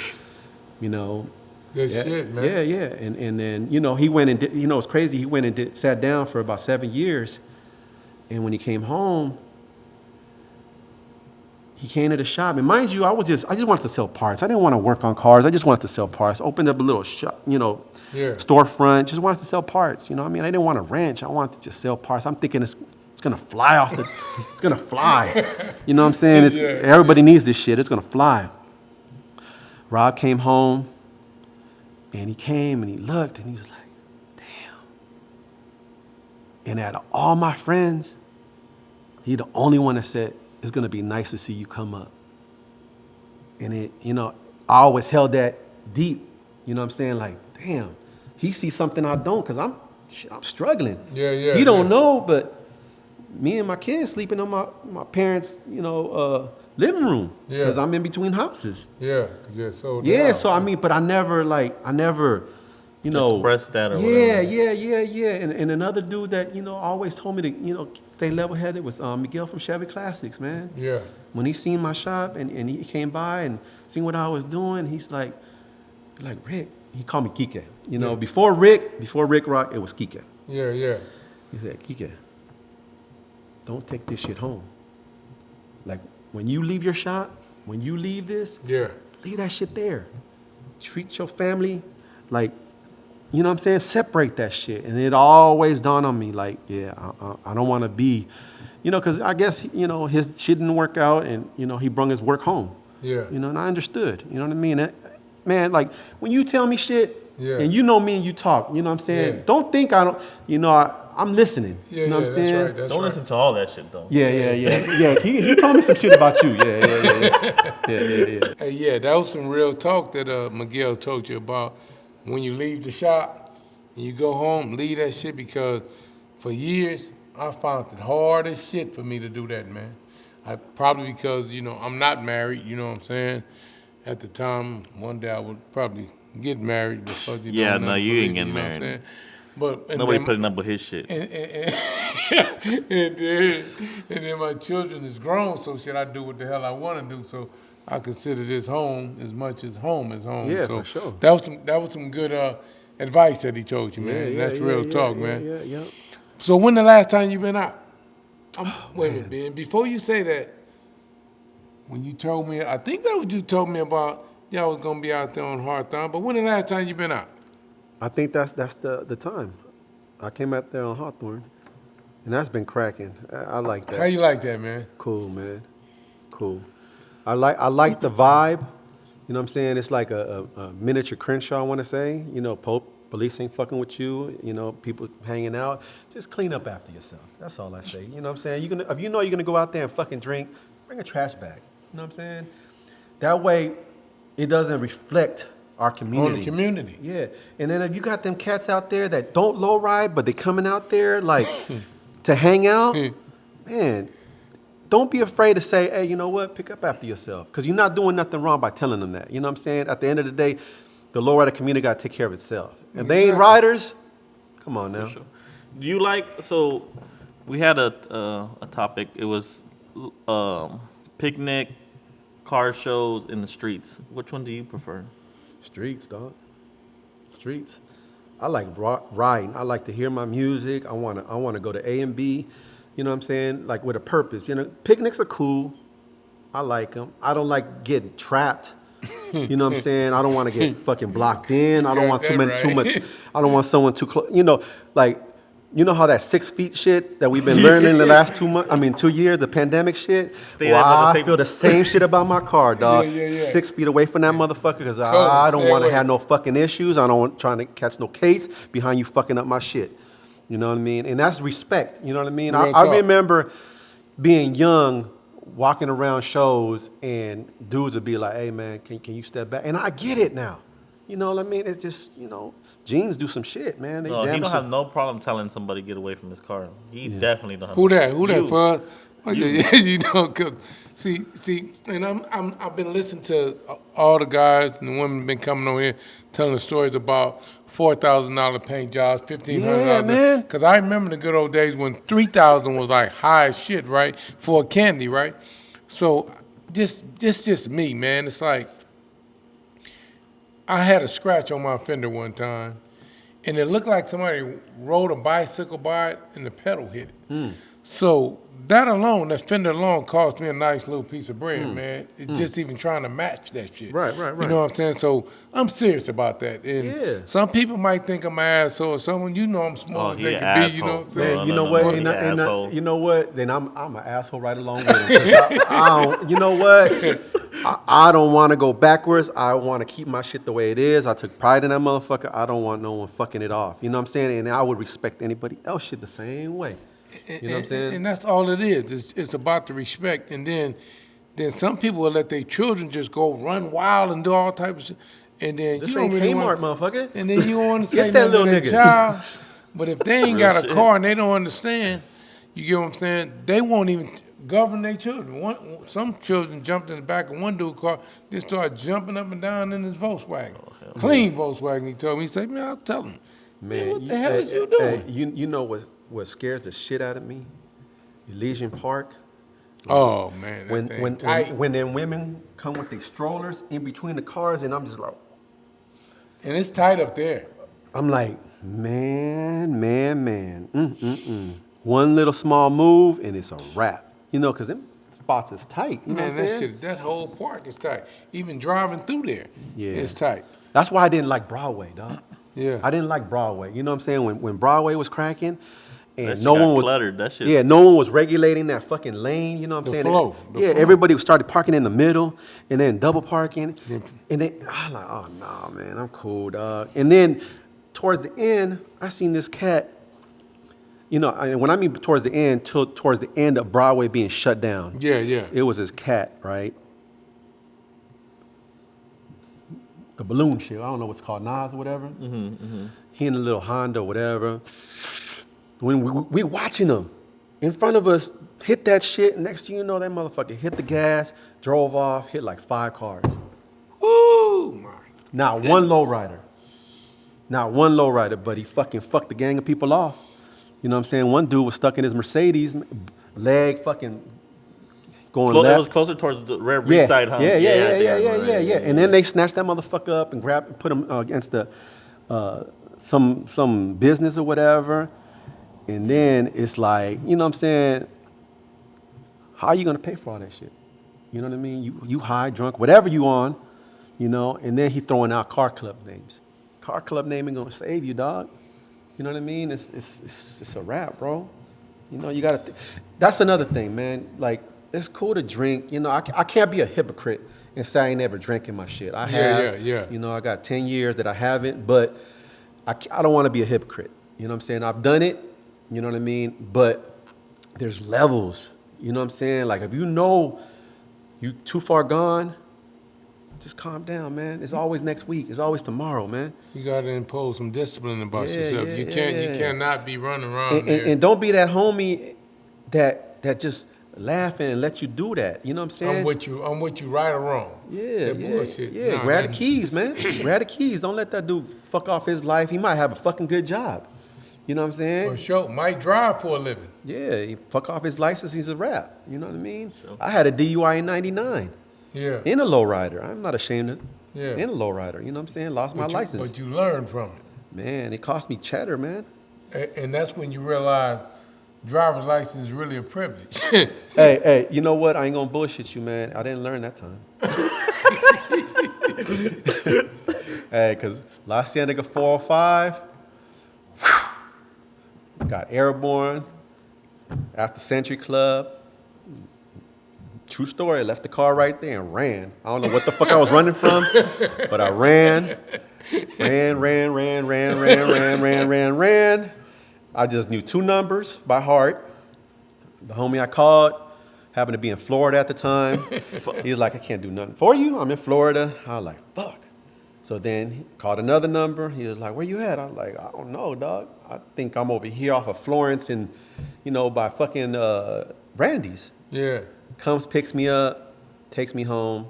Good shit, man. Yeah. And then, he went and did, it's crazy. He went and sat down for about 7 years. And when he came home, he came to the shop. And mind you, I just wanted to sell parts. I didn't want to work on cars. I just wanted to sell parts. Opened up a little shop, storefront. Just wanted to sell parts. I didn't want to ranch. I wanted to just sell parts. I'm thinking it's going to fly off it's going to fly. You know what I'm saying? Everybody needs this shit. It's going to fly. Rob came home, and he came and he looked, and he was like, damn. And out of all my friends, he the only one that said, it's going to be nice to see you come up. And it, I always held that deep. You know what I'm saying? Like, damn, he sees something I don't, because I'm struggling. Yeah. He don't know, but me and my kids sleeping on my parents', living room. Yeah. Because I'm in between houses. Yeah. So But I never, express that or yeah, whatever. yeah. And another dude that, always told me to, stay level-headed was Miguel from Chevy Classics, man. Yeah. When he seen my shop and he came by and seen what I was doing, he's like, Rick, he called me Kike. Before Rick Rock, it was Kike. Yeah. He said, Kike, don't take this shit home. Like, when you leave your shop, when you leave this, leave that shit there. Treat your family like, you know what I'm saying? Separate that shit. And it always dawned on me, like, yeah, I don't want to be, because I guess, his shit didn't work out, and, he brung his work home. Yeah. And I understood. You know what I mean? Man, like, when you tell me shit, Yeah. and me and you talk, you know what I'm saying? Yeah. Don't think I don't, I'm listening. Yeah, you know what I'm saying? That's right. Don't listen to all that shit, though. Yeah. He told me some shit about you. Yeah. Hey, yeah, that was some real talk that Miguel told you about. When you leave the shop and you go home, leave that shit, because for years I found it hard as shit for me to do that, man. Probably because, I'm not married, you know what I'm saying? At the time, one day I would probably get married because you Yeah, don't no, never you believe ain't me, getting you know what I'm married. saying? But and Nobody then, putting up with his shit. and then my children is grown, so shit, I do what the hell I want to do. So I consider this home as much as home is home. Yeah, so for sure. That was some good advice that he told you, man. That's real talk, man. Yeah. So when the last time you been out? Wait a minute, Ben. Before you say that, when you told me, I think that what you told me about, y'all was gonna be out there on Hawthorne. But when the last time you been out? I think that's the time. I came out there on Hawthorne, and that's been cracking. I like that. How you like that, man? Cool, man. Cool. I like the vibe. You know what I'm saying? It's like a miniature Crenshaw, I want to say. Police ain't fucking with you. People hanging out. Just clean up after yourself. That's all I say. You know what I'm saying? If you're gonna go out there and fucking drink, bring a trash bag. You know what I'm saying? That way, it doesn't reflect our community. On the community. Yeah. And then if you got them cats out there that don't low ride, but they coming out there like to hang out, man, don't be afraid to say, hey, you know what? Pick up after yourself. Because you're not doing nothing wrong by telling them that. You know what I'm saying? At the end of the day, the low rider community got to take care of itself. If they ain't riders, come on now. Sure. Do you so we had a topic. It was picnic, car shows in the streets. Which one do you prefer? Streets, dog. Streets. I like riding. I like to hear my music. I wanna go to A and B. You know what I'm saying? Like with a purpose. Picnics are cool. I like them. I don't like getting trapped. You know what I'm saying? I don't want to get fucking blocked in. I don't want too much. I don't want someone too close. How that 6 feet shit that we've been learning in the last 2 years, the pandemic shit. I feel the same shit about my car, dog. Yeah. 6 feet away from that motherfucker because I don't want to have no fucking issues. I don't want trying to catch no case behind you fucking up my shit. You know what I mean? And that's respect. You know what I mean? I remember being young, walking around shows, and dudes would be like, hey, man, can you step back? And I get it now. You know what I mean? It's just, jeans do some shit, man. He don't have no problem telling somebody to get away from his car. He definitely don't have Who no that, Fud? Oh, yeah, you don't. Cause see, and I've been listening to all the guys and the women been coming on here telling the stories about $4,000 paint jobs, $1,500. Yeah, man. Because I remember the good old days when $3,000 was like high as shit, right? For a candy, right? So just me, man. It's like I had a scratch on my fender one time, and it looked like somebody rode a bicycle by it and the pedal hit it. So that fender alone cost me a nice little piece of bread, man. It's just even trying to match that shit. Right. You know what I'm saying? So I'm serious about that. And some people might think I'm an asshole. Someone, I'm smart as they can be. You know what I'm saying? Man, you know what? You know what? Then I'm an asshole right along with him. I don't, you know what? I don't want to go backwards. I want to keep my shit the way it is. I took pride in that motherfucker. I don't want no one fucking it off. You know what I'm saying? And I would respect anybody else shit the same way. You know what I'm saying? And that's all it is. It's about the respect. And then some people will let their children just go run wild and do all types of shit. And then This you don't ain't really Kmart, want motherfucker. And then you don't want to Get say that nothing little to their nigga. child. But if they ain't got a shit. car and they don't understand, you get what I'm saying? They won't even govern their children. Some children jumped in the back of one dude's car, they started jumping up and down in his Volkswagen. Clean Volkswagen, he told me. He said, man, I'll tell him. Man, what the hell is you doing? You know what scares the shit out of me? Elysian Park. Oh, man. When them women come with their strollers in between the cars, and I'm just like, and it's tight up there. I'm like, man. One little small move, and it's a wrap. Because them spots is tight. You know what I'm saying? That whole park is tight. Even driving through there, it's tight. That's why I didn't like Broadway, dog. Yeah. I didn't like Broadway. You know what I'm saying? When Broadway was cracking, and That shit no got one was cluttered. That shit. Yeah, no one was regulating that fucking lane. You know what I'm saying? Flow. Everybody started parking in the middle, and then double parking, and then I'm like, oh no, man, I'm cool, dog. And then towards the end, I seen this cat. When I mean towards the end, towards the end of Broadway being shut down. Yeah. It was this cat, right? The balloon shit. I don't know what's called, Nas or whatever. He in a little Honda or whatever. When we watching him, in front of us, hit that shit. Next thing you know, that motherfucker hit the gas, drove off, hit like 5 cars. Woo! My Not one lowrider. Not one lowrider, but he fucking fucked the gang of people off. You know what I'm saying? One dude was stuck in his Mercedes, leg fucking going left. It was closer towards the rear side, huh? Yeah. And then they snatched that motherfucker up and put him against the some business or whatever. And then it's like, you know what I'm saying? How are you gonna pay for all that shit? You know what I mean? You high, drunk, whatever you on, you know. And then he throwing out car club names. Car club name ain't gonna save you, dog. You know what I mean? It's a wrap, bro. You know, you gotta. That's another thing, man. Like, it's cool to drink. You know, I can't be a hypocrite and say I ain't never drinking my shit. I have. Yeah. You know, I got 10 years that I haven't, but I don't want to be a hypocrite. You know what I'm saying? I've done it. You know what I mean? But there's levels. You know what I'm saying? Like, if you know you too far gone, just calm down, man. It's always next week. It's always tomorrow, man. You gotta impose some discipline about yourself. You cannot be running around and don't be that homie that just laughing and let you do that. You know what I'm saying? I'm with you right or wrong. Bullshit. Yeah. Grab the keys, man. Grab the keys. Don't let that dude fuck off his life. He might have a fucking good job. You know what I'm saying? For sure. Might drive for a living. Yeah, he fuck off his license, he's a rap. You know what I mean? Sure. I had a DUI in 99. Yeah. In a lowrider. I'm not ashamed of it. Yeah. In a lowrider. You know what I'm saying? Lost my license. But you learned from it. Man, it cost me cheddar, man. And that's when you realize driver's license is really a privilege. Hey, you know what? I ain't gonna bullshit you, man. I didn't learn that time. Hey, because La Cienega 405, got airborne, after Century Club. True story, I left the car right there and ran. I don't know what the fuck I was running from, but I ran. I just knew 2 numbers by heart. The homie I called happened to be in Florida at the time. He was like, I can't do nothing for you. I'm in Florida. I was like, fuck. So then he called another number. He was like, where you at? I was like, I don't know, dog. I think I'm over here off of Florence and, you know, by fucking Randy's. Yeah. Comes, picks me up, takes me home.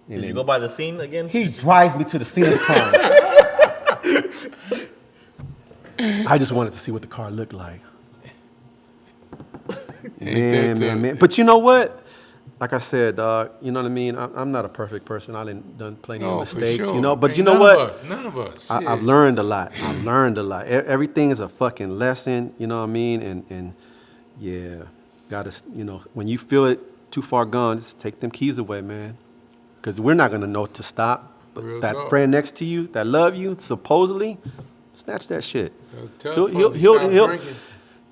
Did you go by the scene again? He drives me to the scene of the crime. I just wanted to see what the car looked like. Man. But you know what? Like I said, dog, you know what I mean? I'm not a perfect person. I done plenty of mistakes, sure. you know? But Ain't you know what? None of us. I've learned a lot. Everything is a fucking lesson, you know what I mean? And yeah, gotta, you know, when you feel it too far gone, just take them keys away, man. Because we're not going to know to stop. But Real that talk. friend next to you that love you, supposedly, snatch that shit.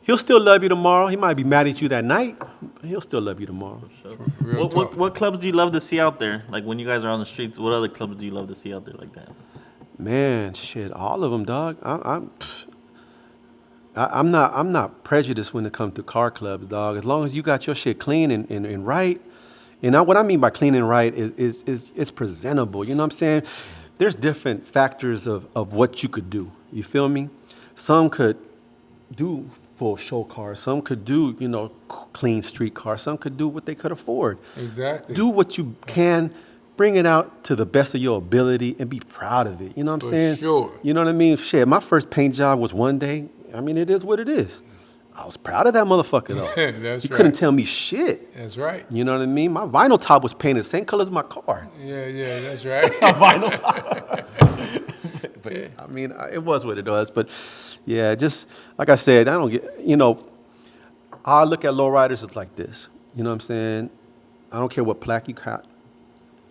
He'll still love you tomorrow. He might be mad at you that night, but he'll still love you tomorrow. Sure. What clubs do you love to see out there? Like when you guys are on the streets, what other clubs do you love to see out there like that? Man, shit, all of them, dog. I'm not prejudiced when it comes to car clubs, dog. As long as you got your shit clean and right. And what I mean by clean and right is it's presentable. You know what I'm saying? There's different factors of what you could do. You feel me? Some could do full show cars. Some could do, you know, clean street cars. Some could do what they could afford. Exactly. Do what you can. Bring it out to the best of your ability and be proud of it. You know what I'm saying? Sure. You know what I mean? Shit, my first paint job was one day. I mean, it is what it is. I was proud of that motherfucker, though. That's you right. couldn't tell me shit. That's right. You know what I mean? My vinyl top was painted the same color as my car. Yeah, that's right. Vinyl top. But, yeah. I mean, it was what it was. But, yeah, just like I said, I don't get, you know, I look at lowriders as like this. You know what I'm saying? I don't care what plaque you got.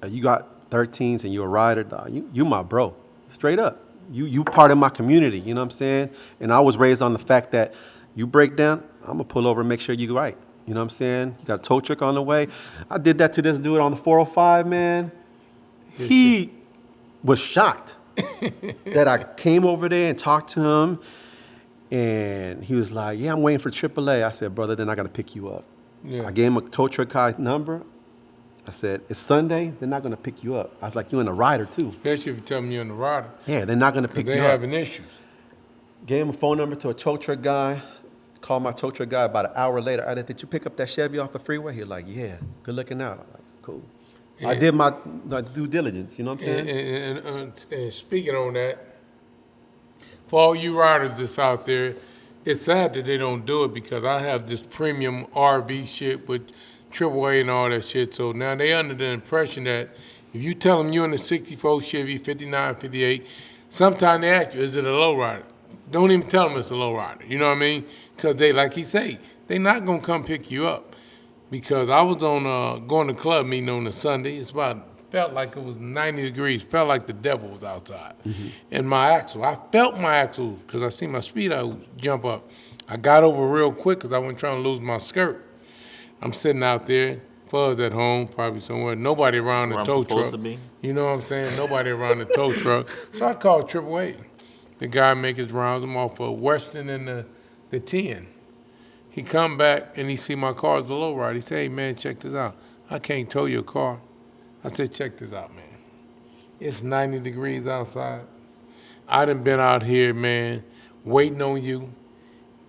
You got 13s and you're a rider, dog. You my bro. Straight up. You part of my community. You know what I'm saying? And I was raised on the fact that you break down, I'm going to pull over and make sure you're right. You know what I'm saying? You got a tow truck on the way. I did that to this dude on the 405, man. He was shocked that I came over there and talked to him. And he was like, yeah, I'm waiting for AAA. I said, brother, then I got to pick you up. Yeah. I gave him a tow truck guy number. I said, it's Sunday. They're not going to pick you up. I was like, you in a rider, too. Especially if you tell me you're in the rider. Yeah, they're not going to pick you up. They having issues. Gave him a phone number to a tow truck guy. Called my tow truck guy about an hour later. I said, did you pick up that Chevy off the freeway? He was like, yeah, good looking out. I'm like, cool. I did my due diligence, you know what I'm saying? And speaking on that, for all you riders that's out there, it's sad that they don't do it because I have this premium RV shit with AAA and all that shit. So now they under the impression that if you tell them you're in a 64 Chevy, 59, 58, sometimes they ask you, is it a lowrider? Don't even tell them it's a lowrider. You know what I mean? Because they, like he say, they not going to come pick you up. Because I was on going to club meeting on a Sunday. Felt like it was 90 degrees. Felt like the devil was outside. Mm-hmm. And my axle, I felt my axle because I seen my speed jump up. I got over real quick because I wasn't trying to lose my skirt. I'm sitting out there, Fuzz at home, probably somewhere. Nobody around the tow truck. You know what I'm saying? Nobody around the tow truck. So I called AAA. The guy make his rounds. I'm off of Western and the 10. He come back and he see my car's the low ride. He say, hey, man, check this out. I can't tow your car. I said, check this out, man. It's 90 degrees outside. I done been out here, man, waiting on you.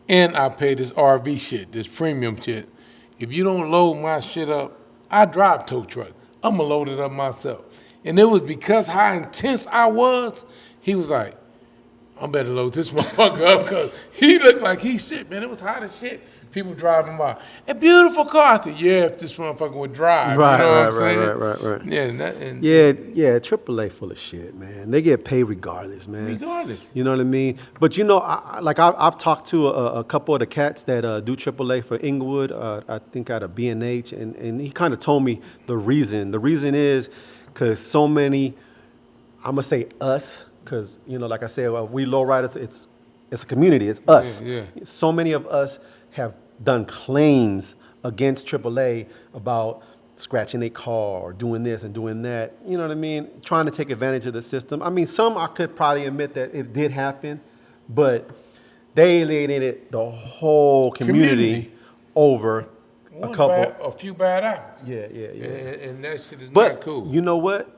And I pay this RV shit, this premium shit. If you don't load my shit up, I drive tow truck. I'm going to load it up myself. And it was because how intense I was, he was like, I better load this motherfucker up because he looked like he shit, man. It was hot as shit. People driving by. A beautiful car. I said, yeah, if this motherfucker would drive. Right, you know right, what I'm right, saying? Right. Yeah, AAA full of shit, man. They get paid regardless, man. Regardless. You know what I mean? But you know, I've talked to a couple of the cats that do AAA for Inglewood. I think out of B&H, and he kind of told me the reason. The reason is because so many, I'm gonna say us, because you know, like I said, we lowriders, it's a community. It's us. Yeah. So many of us have done claims against AAA about scratching a car or doing this and doing that. You know what I mean? Trying to take advantage of the system. I mean, some I could probably admit that it did happen, but they alienated the whole community. Over a few bad apples. Yeah. And that shit is but not cool. You know what?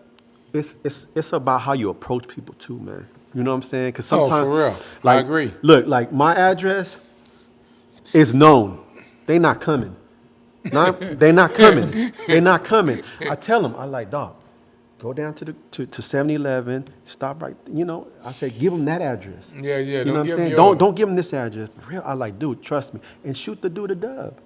It's about how you approach people too, man. You know what I'm saying? Because sometimes, for real. like, I agree. Look, like my address is known. They not coming. They not coming. They not coming. I tell them, I like, dog, go down to 7-Eleven, stop right. You know, I say, give them that address. Yeah. You know what I'm saying? Don't give them this address. For real, I like, dude, trust me, and shoot the dude a dub.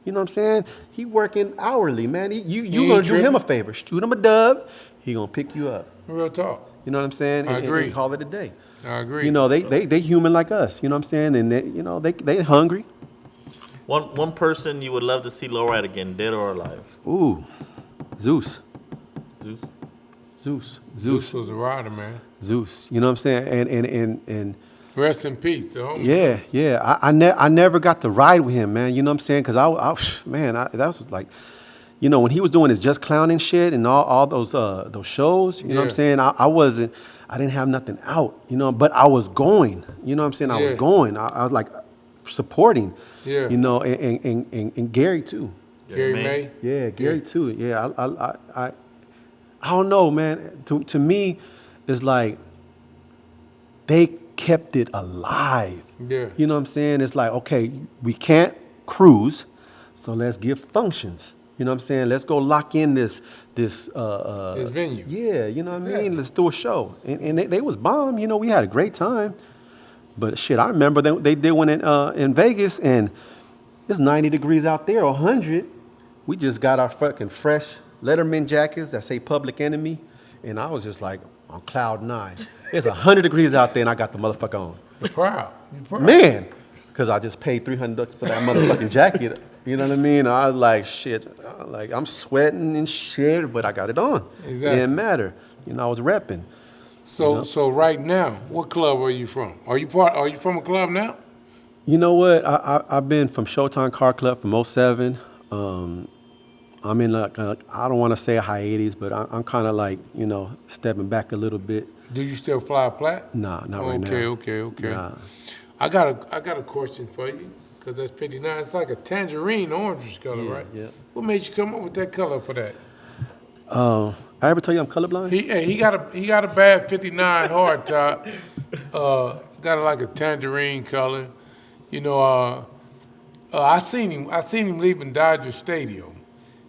You know what I'm saying? He working hourly, man. You gonna do him a favor. Shoot him a dub. He gonna pick you up. Real talk. You know what I'm saying? I agree. And call it a day. I agree. You know, they human like us. You know what I'm saying? And they hungry. One person you would love to see lowride again, dead or alive. Ooh, Zeus. Zeus was a rider, man. Zeus. You know what I'm saying? And rest in peace, the homie. Yeah. I never got to ride with him, man. You know what I'm saying? Because that was like, you know, when he was doing his Just Clowning shit and all those shows, you know what I'm saying? I didn't have nothing out, you know, but I was going. You know what I'm saying? I was going. I was like supporting. Yeah. You know, and Gary too. Gary May. Yeah, Gary too. Yeah, I don't know, man. To me, it's like they kept it alive. Yeah. You know what I'm saying? It's like, okay, we can't cruise, so let's give functions. You know what I'm saying? Let's go lock in this venue. Yeah, you know what I mean? Let's do a show. And they was bomb. You know, we had a great time. But shit, I remember they did one in Vegas, and it's 90 degrees out there, 100. We just got our fucking fresh Letterman jackets that say Public Enemy, and I was just like on cloud 9. It's 100 degrees out there, and I got the motherfucker on. You're proud. Man, because I just paid $300 for that motherfucking jacket. You know what I mean? I was like, shit, I'm sweating and shit, but I got it on. Exactly. It didn't matter. You know, I was repping. So right now, what club are you from? Are you from a club now? You know what? I've been from Showtime Car Club from 07. I'm in I don't want to say a hiatus, but I'm kind of like, you know, stepping back a little bit. Do you still fly a plat? Nah, not right now. Okay. Nah. I got a question for you, because that's 59. It's like a tangerine orange color, right? Yeah. What made you come up with that color for that? I ever tell you I'm colorblind? He got a bad 59 hard top. Got like a tangerine color. You know, I seen him leaving Dodger Stadium.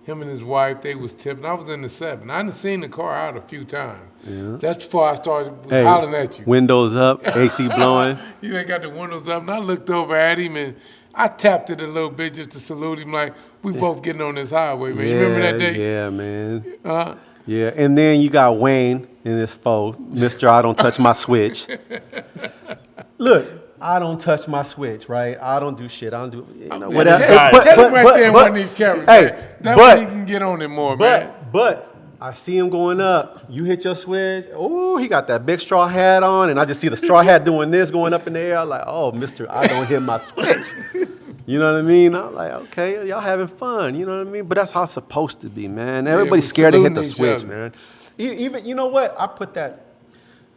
Him and his wife, they was tipping. I was in the 7. I done seen the car out a few times. Yeah. That's before I started hollering at you. Windows up, AC blowing. You ain't got the windows up, and I looked over at him, and I tapped it a little bit just to salute him, like, we both getting on this highway, man. You remember that day? Yeah, man. Yeah, and then you got Wayne in his foe, Mr. I don't touch my switch. Look, I don't touch my switch, right? I don't do shit. I don't do whatever. Tell him right there in one of these cameras, man. That way he can get on it more, man. But I see him going up. You hit your switch. Oh, he got that big straw hat on, and I just see the straw hat doing this, going up in the air. I'm like, oh, Mr. I don't hit my switch. You know what I mean? I'm like, okay, y'all having fun. You know what I mean? But that's how it's supposed to be, man. Everybody's scared to hit the switch, man. Even, you know what? I put that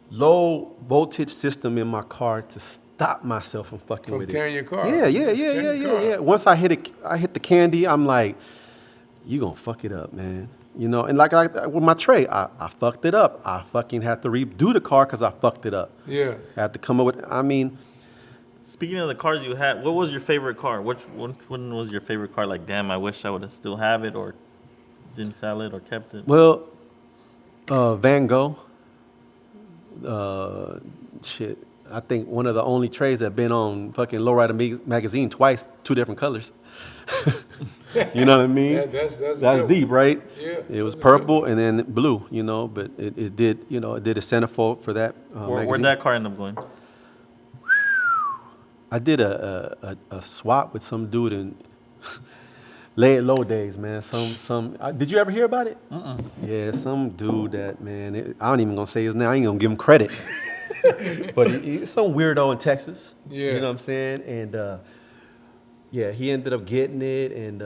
low voltage system in my car to stop myself from fucking with it. From tearing your car. Yeah. Once I hit the candy, I'm like, you gonna fuck it up, man. You know, and like with my tray, I fucked it up. I fucking had to redo the car because I fucked it up. Yeah. I had to come up with, I mean. Speaking of the cars you had, what was your favorite car? Which one was your favorite car? Like, damn, I wish I would have still have it, or didn't sell it, or kept it. Well, Van Gogh. Shit. I think one of the only trays that been on fucking Lowrider magazine twice, 2 different colors. You know what I mean? That's deep, right? Yeah. It was purple and then blue, you know, but it did, you know, it did a centerfold for that magazine. Where'd that car end up going? I did a swap with some dude in lay it low days, man. Did you ever hear about it? Yeah, some dude that, man, I don't even gonna say his name. I ain't gonna give him credit. But he's some weirdo in Texas. Yeah. You know what I'm saying? And yeah, he ended up getting it, and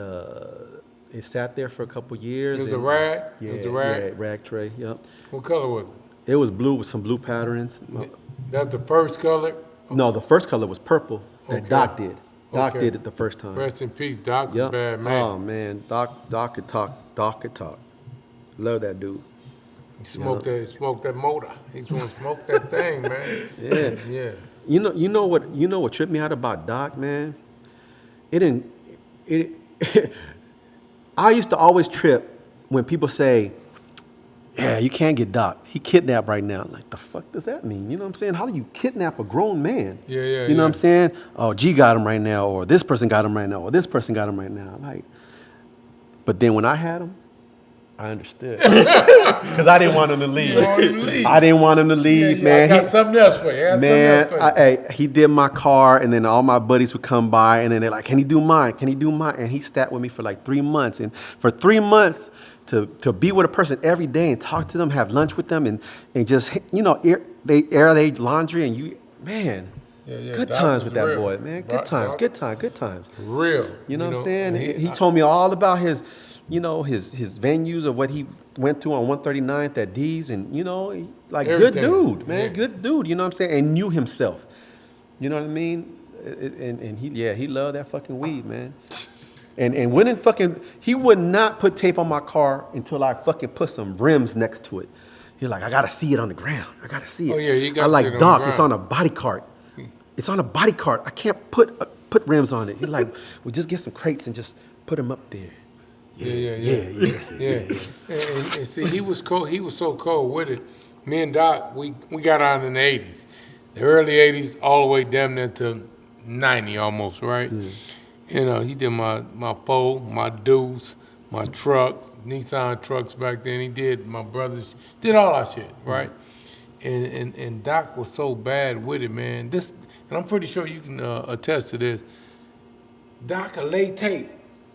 it sat there for a couple years. It was a rag? Yeah, It was a rag? Yeah, rag tray, yep. What color was it? It was blue with some blue patterns. That's the first color? No, the first color was purple that Okay. Doc did. Doc Okay. did it the first time. Rest in peace, Doc was a Yep. bad man. Oh, man. Doc could talk. Doc could talk. Love that dude. He smoked that motor. He's gonna smoke that thing, man. Yeah. Yeah. You know what tripped me out about Doc, man? I used to always trip when people say, yeah, you can't get Doc. He kidnapped right now. Like, the fuck does that mean? You know what I'm saying? How do you kidnap a grown man? Yeah. You know what I'm saying? Oh, G got him right now, or this person got him right now, or this person got him right now. Like, but then when I had him, I understood. Because I didn't want him to leave. You want him to leave. I didn't want him to leave, man. I got something else for you. Man, he did my car, and then all my buddies would come by, and then they're like, can he do mine? Can he do mine? And he sat with me for like 3 months. And for 3 months, to be with a person every day and talk to them, have lunch with them, and just, you know, they air their laundry, and you, man, good times with that real. boy, man. Good times. Real. You know what I'm saying? He told me all about his, you know, his venues of what he went to on 139th at D's, and, you know, Everything. good dude, man. Yeah. Good dude, you know what I'm saying? And knew himself. You know what I mean? And he loved that fucking weed, man. And wouldn't fucking, he would not put tape on my car until I fucking put some rims next to it. He's like, I gotta see it on the ground. I gotta see it. Oh, yeah, you gotta I like, see it on the Doc, ground. it's on a body cart. It's on a body cart. I can't put rims on it. He's like, we just get some crates and just put them up there. Yeah. And see, he was cold. He was so cold with it. Me and Doc, we got on in the 80s, the early 80s, all the way damn near to 90 almost, right? You know, he did my pole, my Deuce, my trucks, Nissan trucks back then. He did my brothers, did all our shit, right? And Doc was so bad with it, man. And I'm pretty sure you can attest to this. Doc will lay tape,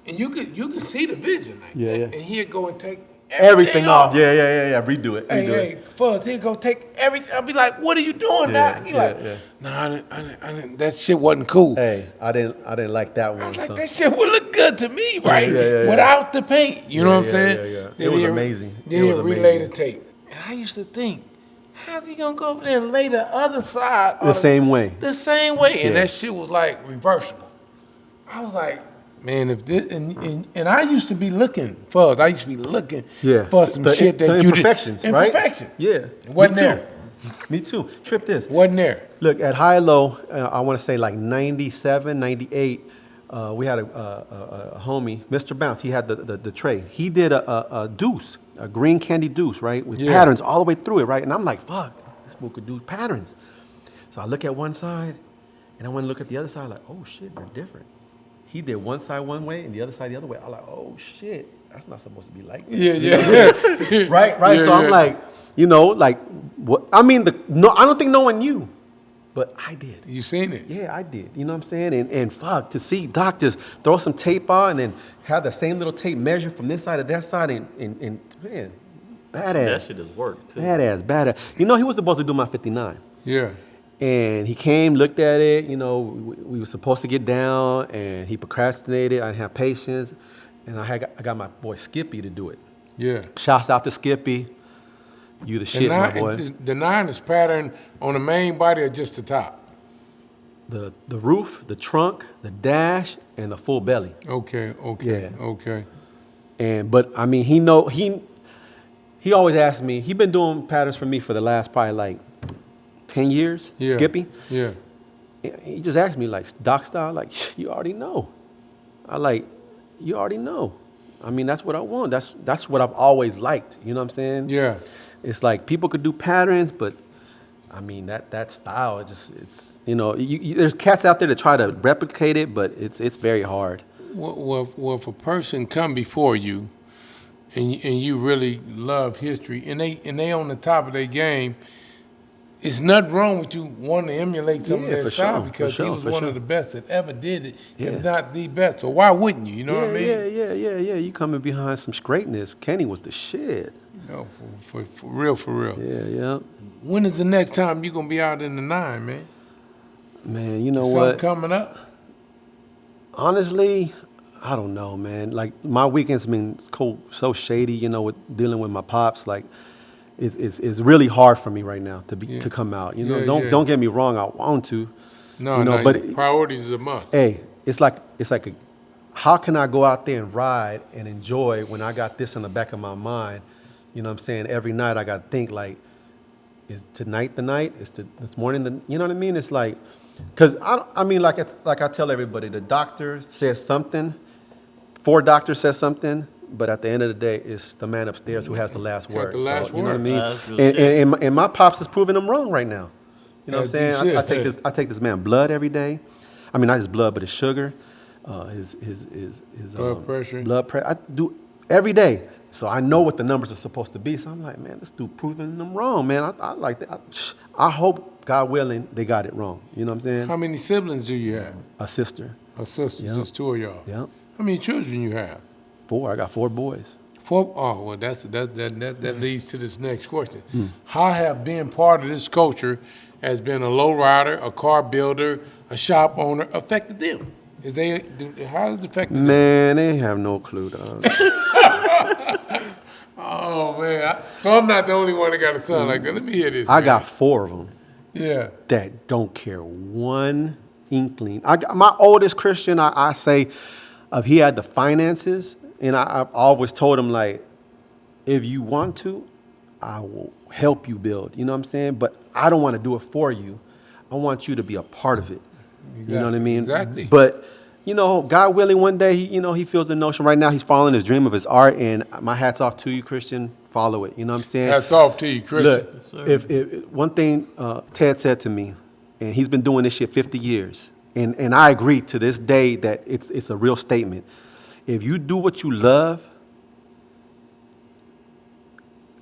and you could see the vision like that. Yeah. And he'd go and take Everything off. Yeah. Redo it. Hey, Fuzz, he'd go take everything. I'll be like, what are you doing now? He like, nah, I didn't, that shit wasn't cool. Hey, I didn't like that one. I was like, that shit would look good to me, right? Yeah. Without the paint. You know what I'm saying? Yeah. It was amazing. Then he'd relay the tape. And I used to think, how's he gonna go over there and lay the other side? The same way. The same way. And that shit was like reversible. I was like, man, if this, and I used to be looking, Fuzz, I used to be looking for some shit that you did. Imperfections, right? Imperfection. Yeah. It wasn't there. Me too. Trip this. Wasn't there. Look, at High Low, I want to say like 97, 98, we had a homie, Mr. Bounce. He had the tray. He did a deuce, a green candy deuce, right, with patterns all the way through it, right. And I'm like, fuck, this fool could do patterns. So I look at one side, and I want to look at the other side, like, oh shit, they're different. He did one side one way and the other side the other way. I'm like, oh shit, that's not supposed to be like that. Yeah. Right. Yeah, So I'm like, like, what? I mean, I don't think no one knew, but I did. You seen it? Yeah, I did. You know what I'm saying? And fuck, to see doctors throw some tape on and then have the same little tape measure from this side to that side and man, badass. That shit is work too. Badass. You know, he was supposed to do my 59. Yeah. And he came, looked at it, we were supposed to get down, and he procrastinated. I didn't have patience. And I got my boy Skippy to do it. Yeah. Shouts out to Skippy. You the shit, my boy. The 9 is patterned on the main body or just the top? The roof, the trunk, the dash, and the full belly. Okay. But I mean, he always asks me, he been doing patterns for me for the last probably like 10 years, Yeah. Skippy. Yeah. He just asked me like, doc style, like, you already know. You already know. I mean, that's what I want. That's what I've always liked. You know what I'm saying? Yeah. It's like people could do patterns, but I mean that style. It's there's cats out there that try to replicate it, but it's very hard. Well, if a person come before you, and you really love history, and they on the top of their game, it's nothing wrong with you wanting to emulate some of Yeah, their for style sure, because for he sure, was for one sure. of the best that ever did it, Yeah. if not the best. So why wouldn't you? You know what I mean? Yeah. You coming behind some greatness. Kenny was the shit. No, for real, for real. Yeah. When is the next time you gonna be out in the 9, man? Man, you know Something what? coming up? Honestly, I don't know, man. Like my weekends been so shady, with dealing with my pops. Like it's really hard for me right now to come out. Don't get me wrong, I want to. No, but priorities is a must. hey, it's like how can I go out there and ride and enjoy when I got this in the back of my mind? You know what I'm saying? Every night I got to think like, is tonight the night? Is this morning the? You know what I mean? It's like, cause I mean like I tell everybody, the doctor says something, 4 doctors says something, but at the end of the day, it's the man upstairs who has the last word. the last You know what I word. mean? That's real shit. And my pops is proving them wrong right now. You know what I'm As saying? you I should. take this man blood every day. I mean, not his blood, but his sugar, his Blood pressure. Blood pressure. I do every day. So I know what the numbers are supposed to be. So I'm like, man, this dude proving them wrong, man. I like that. I hope, God willing, they got it wrong. You know what I'm saying? How many siblings do you have? A sister. A sister, Yeah. just 2 of y'all. Yeah. How many children you have? 4. I got 4 boys. 4. Oh, well, that leads to this next question. Hmm. How have being part of this culture as being a lowrider, a car builder, a shop owner affected them? How has it affected them? Man, they have no clue, dog. Oh, man. So I'm not the only one that got a son like that. Let me hear this. I man. got 4 of them Yeah. that don't care one inkling. My oldest Christian, I say, if he had the finances, and I've always told him, like, if you want to, I will help you build. You know what I'm saying? But I don't want to do it for you. I want you to be a part of it. You know what I mean? Exactly. But, God willing, one day, he feels the notion. Right now, he's following his dream of his art, and my hat's off to you, Christian. Follow it. You know what I'm saying? Hats off to you, Christian. Look, if one thing Ted said to me, and he's been doing this shit 50 years, and I agree to this day that it's a real statement. If you do what you love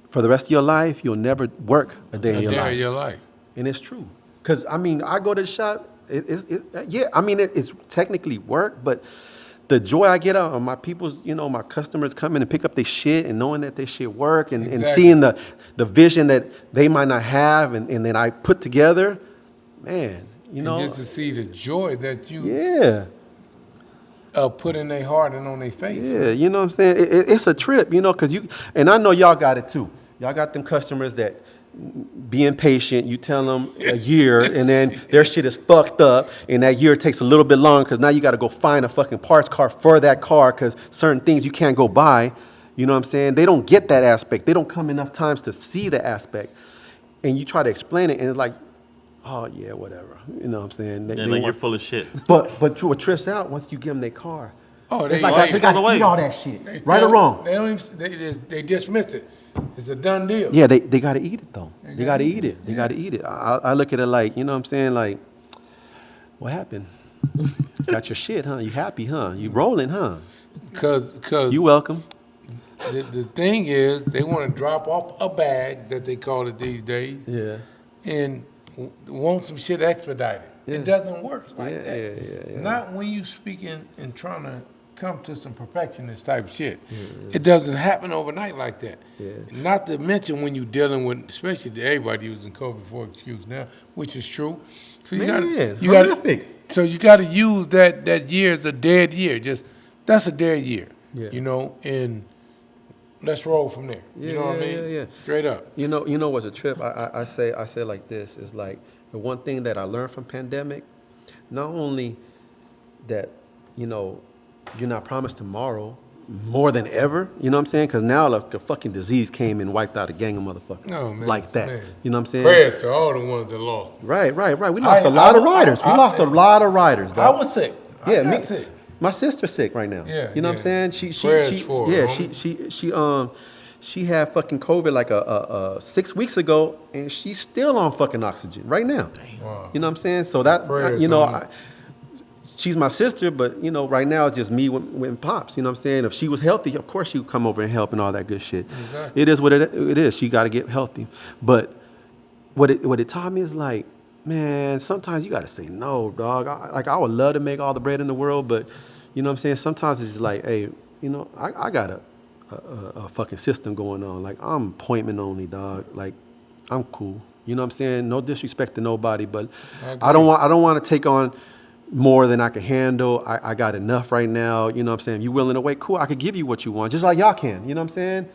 for the rest of your life, you'll never work a day in your life. And it's true. Because, I mean, I go to the shop, it's technically work, but the joy I get out of my people's, my customers coming and pick up their shit and knowing that their shit work and Exactly. seeing the vision that they might not have and then I put together, man, And just to see the joy that you yeah. put in their heart and on their face. Yeah, you know what I'm saying? It's a trip, because and I know y'all got it too. Y'all got them customers that being patient, you tell them a year, and then their shit is fucked up, and that year takes a little bit longer because now you got to go find a fucking parts car for that car because certain things you can't go buy. You know what I'm saying? They don't get that aspect. They don't come enough times to see the aspect. And you try to explain it, and it's like, oh yeah, whatever. You know what I'm saying? They're like, you're full of shit. But what trips out once you give them their car. Oh, It's like they got to eat all that shit, right or wrong. They don't even, they dismiss it. It's a done deal. Yeah, they got to eat it though. They got to eat it. They got to eat it. I look at it like, you know what I'm saying? Like, what happened? Got your shit, huh? You happy, huh? You rolling, huh? Cause You welcome. the thing is, they want to drop off a bag that they call it these days, Yeah. and want some shit expedited. Yeah. It doesn't work like Yeah, that. yeah. Not when you speaking and trying to come to some perfectionist type shit. It doesn't happen overnight like that. Yeah. Not to mention when you're dealing with, especially everybody using COVID for excuse now, which is true. So you horrific. So you got to use that year as a dead year. Just that's a dead year. Yeah. You know, and let's roll from there. You know what I mean? Yeah. Straight up. You know what's a trip? I say like this is like the one thing that I learned from pandemic, not only that, you know, you're not promised tomorrow more than ever, you know what I'm saying? Because now like a fucking disease came and wiped out a gang of motherfuckers. Oh, man, like that. man. You know what I'm saying? Prayers to all the ones that lost. Right. We lost a lot of riders. We lost a lot of riders, I dog. was sick. Yeah, I got me. sick. My sister's sick right now. Yeah, you know what I'm saying? She had fucking COVID like 6 weeks ago, and she's still on fucking oxygen right now. Wow. You know what I'm saying? So that Prayers you know, on her. she's my sister, but you know, right now it's just me with pops. You know what I'm saying? If she was healthy, of course she would come over and help and all that good shit. Exactly. It is what it is. She got to get healthy. But what it taught me is like, man, sometimes you got to say no, dog. I would love to make all the bread in the world, but you know what I'm saying? Sometimes it's just like, hey, you know, I got a fucking system going on. Like, I'm appointment only, dog. Like, I'm cool. You know what I'm saying? No disrespect to nobody, but I don't want to take on more than I can handle. I got enough right now. You know what I'm saying? If you willing to wait, cool. I could give you what you want, just like y'all can. You know what I'm saying?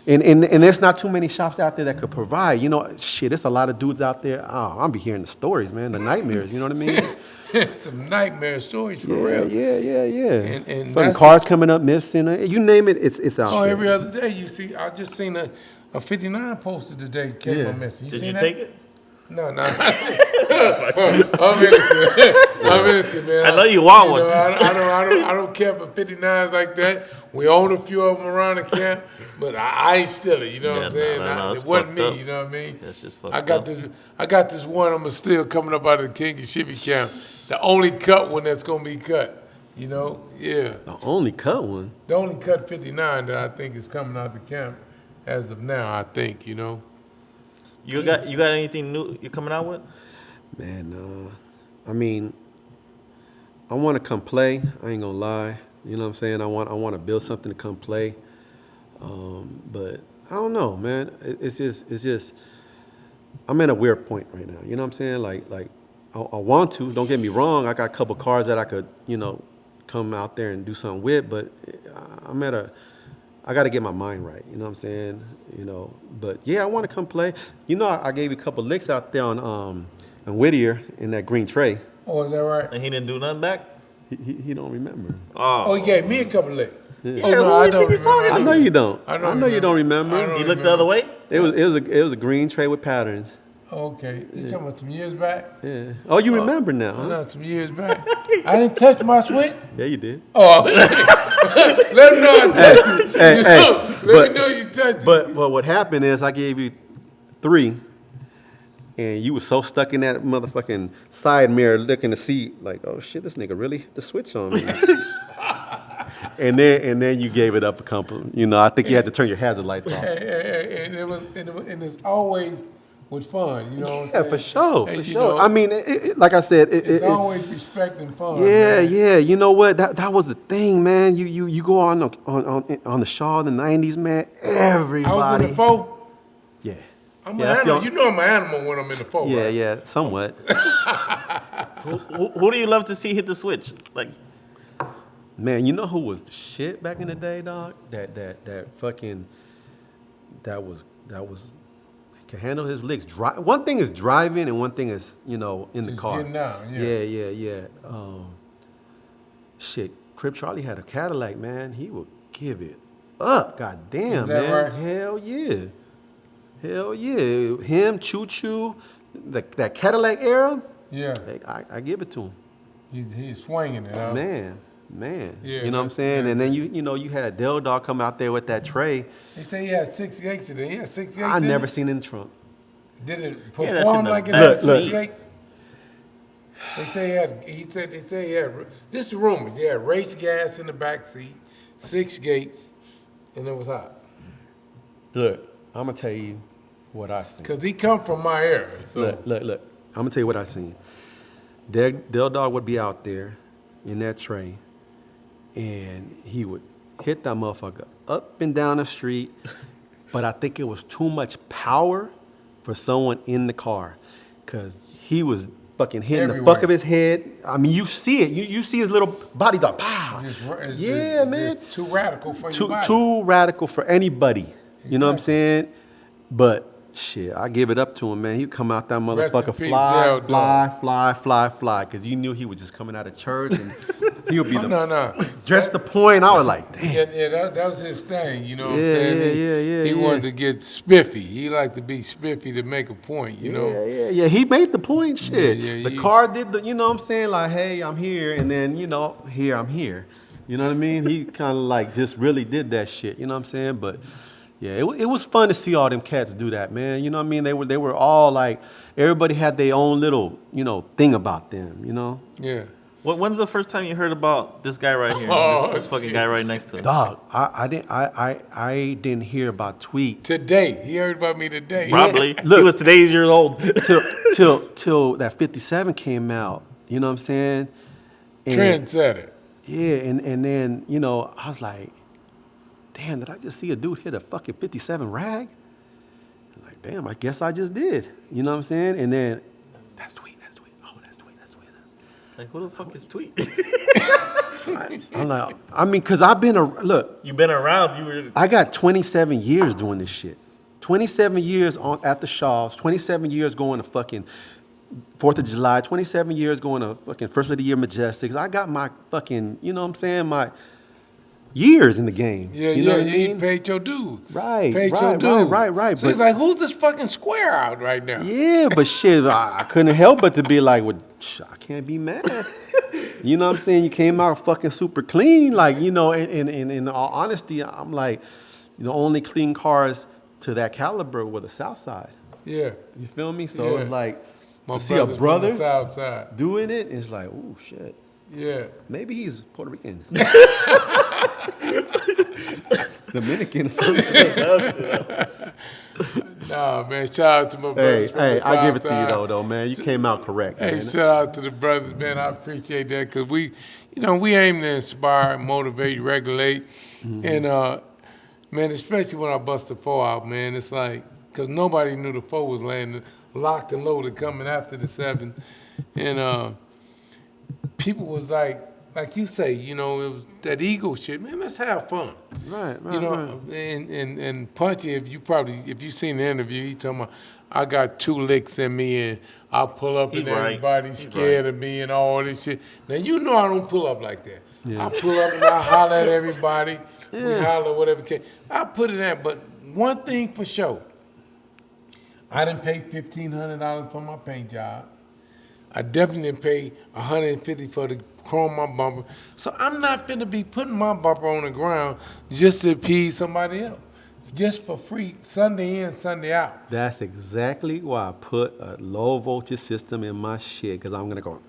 And there's not too many shops out there that could provide. You know, shit, there's a lot of dudes out there. Oh, I'll be hearing the stories, man, the nightmares. You know what I mean? Some nightmare stories for real. Yeah. And Fucking that's cars coming up missing. You name it, it's out Oh, there. every other day you see. I just seen a 59 posted today came Yeah. up missing. Did seen you that? take it? No. I'm innocent, man. I know you want one. Know, I don't care for 59s like that. We own a few of them around the camp, but I ain't steal it. You know what I'm saying? No, it wasn't fucked me. up. You know what I mean? That's just fucked I got up. this. I got this one. I'm still coming up out of the King and Chevy camp. The only cut one that's gonna be cut. You know? Yeah. The only cut one. The only cut 59 that I think is coming out the camp as of now. I think. You know. You got anything new you coming out with? Man, I mean, I want to come play. I ain't gonna lie. You know what I'm saying? I want to build something to come play. But I don't know, man. It's just I'm at a weird point right now. You know what I'm saying? Like I want to. Don't get me wrong. I got a couple cars that I could, you know, come out there and do something with. But I got to get my mind right. You know what I'm saying? You know. But yeah, I want to come play. You know, I gave you a couple licks out there on Whittier in that green tray. Oh, is that right? And he didn't do nothing back? He don't remember. Oh, he gave me a couple licks. Yeah. Oh, no, I don't remember. I know you don't. I I don't know you don't remember. remember. I You looked the other way? It was a green tray with patterns. Okay. You talking about some years back? Yeah. Oh, you remember now? Huh? No, some years back. I didn't touch my switch. Yeah, you did. Oh, let me know I touched it. Hey, Let me know you touched it. But what happened is I gave you 3, and you were so stuck in that motherfucking side mirror looking to see, like, oh shit, this nigga really hit the switch on me. and then you gave it up a couple. You know, I think you had to turn your hazard lights off. And it's always with fun, you know what I'm Yeah, saying? for sure, And, for you sure. know, I mean, like I said, it's always respect and fun. yeah, man. yeah. You know what? That was the thing, man. You go on the Shaw in the '90s, man. Everybody. I was in the 4. Yeah. I'm Yeah, an that's animal. the You know I'm an animal when I'm in the 4. Yeah, right? yeah, somewhat. Who do you love to see hit the switch? Like, Man, you know who was the shit back in the day, dog? That fucking was can handle his licks. One thing is driving, and one thing is, you know, in the Just car. getting out, yeah. Yeah. Shit, Crib Charlie had a Cadillac, man. He would give it up. God damn, Is that man. right? Hell yeah. Him, Choo Choo, that Cadillac era, Yeah. I give it to him. He's swinging it, huh? Man. Yeah, You know what I'm that's saying? good. And then you had Del Dog come out there with that tray. They say he had 6 gates today. He had 6 gates I in never it? seen it in the trunk. Did it Yeah, that shit in perform the like it back had Look, 6 seat. gates? They say he had, this is rumors. He had race gas in the back seat, 6 gates, and it was hot. Look, I'm gonna tell you what I seen. Because he come from my era. So Look. I'm gonna tell you what I seen. Del Dog would be out there in that tray, and he would hit that motherfucker up and down the street. But I think it was too much power for someone in the car, cause he was fucking hitting the fuck Everywhere. of his head. I mean, you see it. You see his little body dog. Pow. Man. Just too radical for your Too body. too radical for anybody. You know what I'm Exactly. saying? But shit, I give it up to him, man. He'd come out that Rest in motherfucker peace, fly, Del Dog. fly, because you knew he was just coming out of church and he would be the No. dress the point. I was like, damn. Yeah, that was his thing, you know what I'm Yeah, saying? He yeah. wanted to get spiffy. He liked to be spiffy to make a point, you know? Yeah. He made the point. Shit. Yeah, The car did the, you know what I'm saying? Like, hey, I'm here, and then here I'm here. You know what I mean? He kind of like just really did that shit. You know what I'm saying? But yeah, it was fun to see all them cats do that, man. You know what I mean? They were all like, everybody had their own little, thing about them, you know? Yeah. When's the first time you heard about this guy right here? Oh, this fucking shit. guy right next to him. Dog, I didn't hear about Tweet Today. He heard about me today. Probably. Look. He was today's years old. till that 57 came out. You know what I'm saying? And- Trendsetter. Yeah, and then, I was like, damn, did I just see a dude hit a fucking 57 rag? I'm like, damn, I guess I just did. You know what I'm saying? And then, that's Tweet. Oh, that's Tweet. Like, who the fuck is Tweet? I'm like, I mean, because I've been, look, You've been around. You were. I got 27 years doing this shit. 27 years at the Shaws, 27 years going to fucking 4th of July, 27 years going to fucking First of the Year Majestics. I got my fucking, you know what I'm saying, my years in the game. Yeah, you know yeah, what I you mean? paid your dues. Right, Paid your right, dues. right. So he's But- like, who's this fucking square out right now? Yeah, but shit, I couldn't help but to be like, well, I can't be mad. You know what I'm saying? You came out fucking super clean. Like, in all honesty, I'm like, only clean cars to that caliber were the South Side. Yeah. You feel me? So Yeah. it's like, My to see a brother's from the brother South Side. doing it, it's like, oh shit. Yeah. Maybe he's Puerto Rican. Dominican or something. Nah, man, shout out to my brothers from the I give it South to you Side. though, man. You came out correct, Hey, man. shout out to the brothers, man. I appreciate that because we aim to inspire, motivate, regulate. Mm-hmm. And, man, especially when I bust the 4 out, man, it's like, because nobody knew the 4 was landing, locked and loaded coming after the 7. And people was like you say, it was that ego shit, man, let's have fun. Right. And Punchy, if you seen the interview, he talking about, I got 2 licks in me and I'll pull up and He's right. everybody's He's scared right. of me and all this shit. Now, I don't pull up like that. I pull up and I holler at everybody. We holler, whatever case. I put it at, but one thing for sure, I didn't pay $1,500 for my paint job. I definitely didn't pay $150 for the chrome my bumper. So I'm not finna be putting my bumper on the ground just to appease somebody else. Just for free, Sunday in, Sunday out. That's exactly why I put a low voltage system in my shit, because I'm gonna go.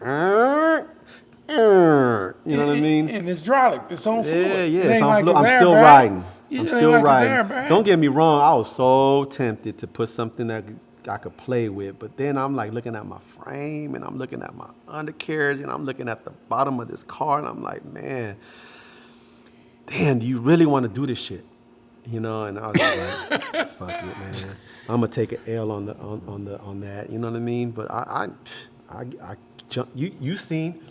You know what I mean? And it's hydraulic. It's on fluid. Yeah, It it's ain't on like fluid. it's I'm still airbag. riding. Yeah, I'm it ain't still like it's riding. airbag. Don't get me wrong. I was so tempted to put something that I could play with, but then I'm like looking at my frame, and I'm looking at my undercarriage, and I'm looking at the bottom of this car, and I'm like, man, damn, do you really want to do this shit? And I was like, fuck it, man. I'm gonna take an L on that. You know what I mean? But I jumped. You seen?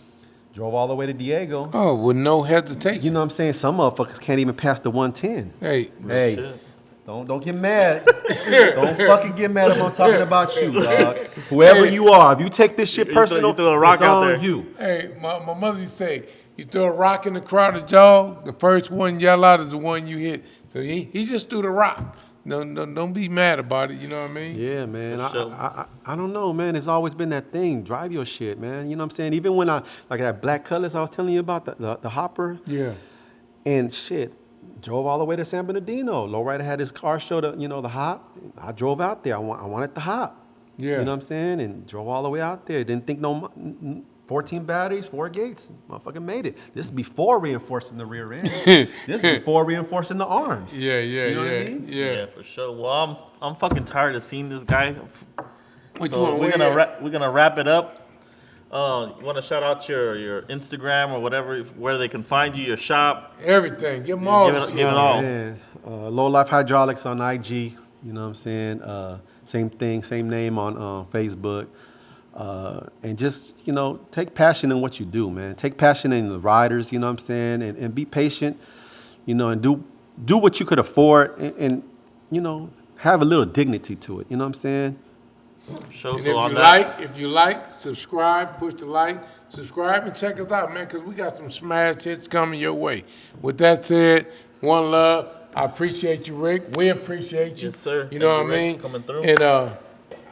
Drove all the way to Diego. Oh, with no hesitation. You know what I'm saying? Some motherfuckers can't even pass the 110. Hey, Hey, Shit. don't get mad. Don't fucking get mad if I'm talking about you, dog. Whoever you are, if you take this shit You throw- personal, you throw a rock it's out on there. you. hey, my mother used to say, you throw a rock in the crowded jaw, the first one yell out is the one you hit. So he just threw the rock. Don't be mad about it. You know what I mean? Yeah, man. For sure. I don't know, man. It's always been that thing. Drive your shit, man. You know what I'm saying? Even when like that black Cutlass I was telling you about, the hopper. Yeah. And shit, drove all the way to San Bernardino. Lowrider had his car show the hop. I drove out there. I wanted the hop. Yeah. You know what I'm saying? And drove all the way out there. Didn't think 14 batteries, 4 gates. Motherfucking made it. This is before reinforcing the rear end. This is before reinforcing the arms. Yeah. You know what I mean? Yeah. For sure. Well, I'm fucking tired of seeing this guy. What you So want, we're gonna wrap it up. You want to shout out your Instagram or whatever, where they can find you, your shop? Everything. Give them all. Give it all. Man, Low Life Hydraulics on IG. You know what I'm saying? Same thing, same name on Facebook. And just, take passion in what you do, man. Take passion in the riders, you know what I'm saying? And be patient, and do what you could afford and have a little dignity to it. You know what I'm saying? Show And so if you like, subscribe, push the like, subscribe, and check us out, man, because we got some smash hits coming your way. With that said, one love. I appreciate you, Rick. We appreciate you. Yes, sir. You know Thank what I you, mean? Rick, coming through. And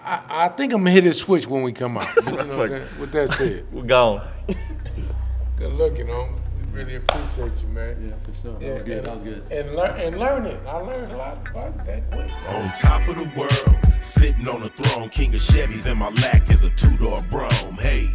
I think I'm going to hit this switch when we come out. You know what I'm saying? With that said, We're gone. good looking, homie. We really appreciate you, man. Yeah, for sure. Yeah, That was good. And learn it. I learned a lot about that quick. On top of the world, sitting on a throne, king of Chevys in my lap is a two-door Brougham. Hey.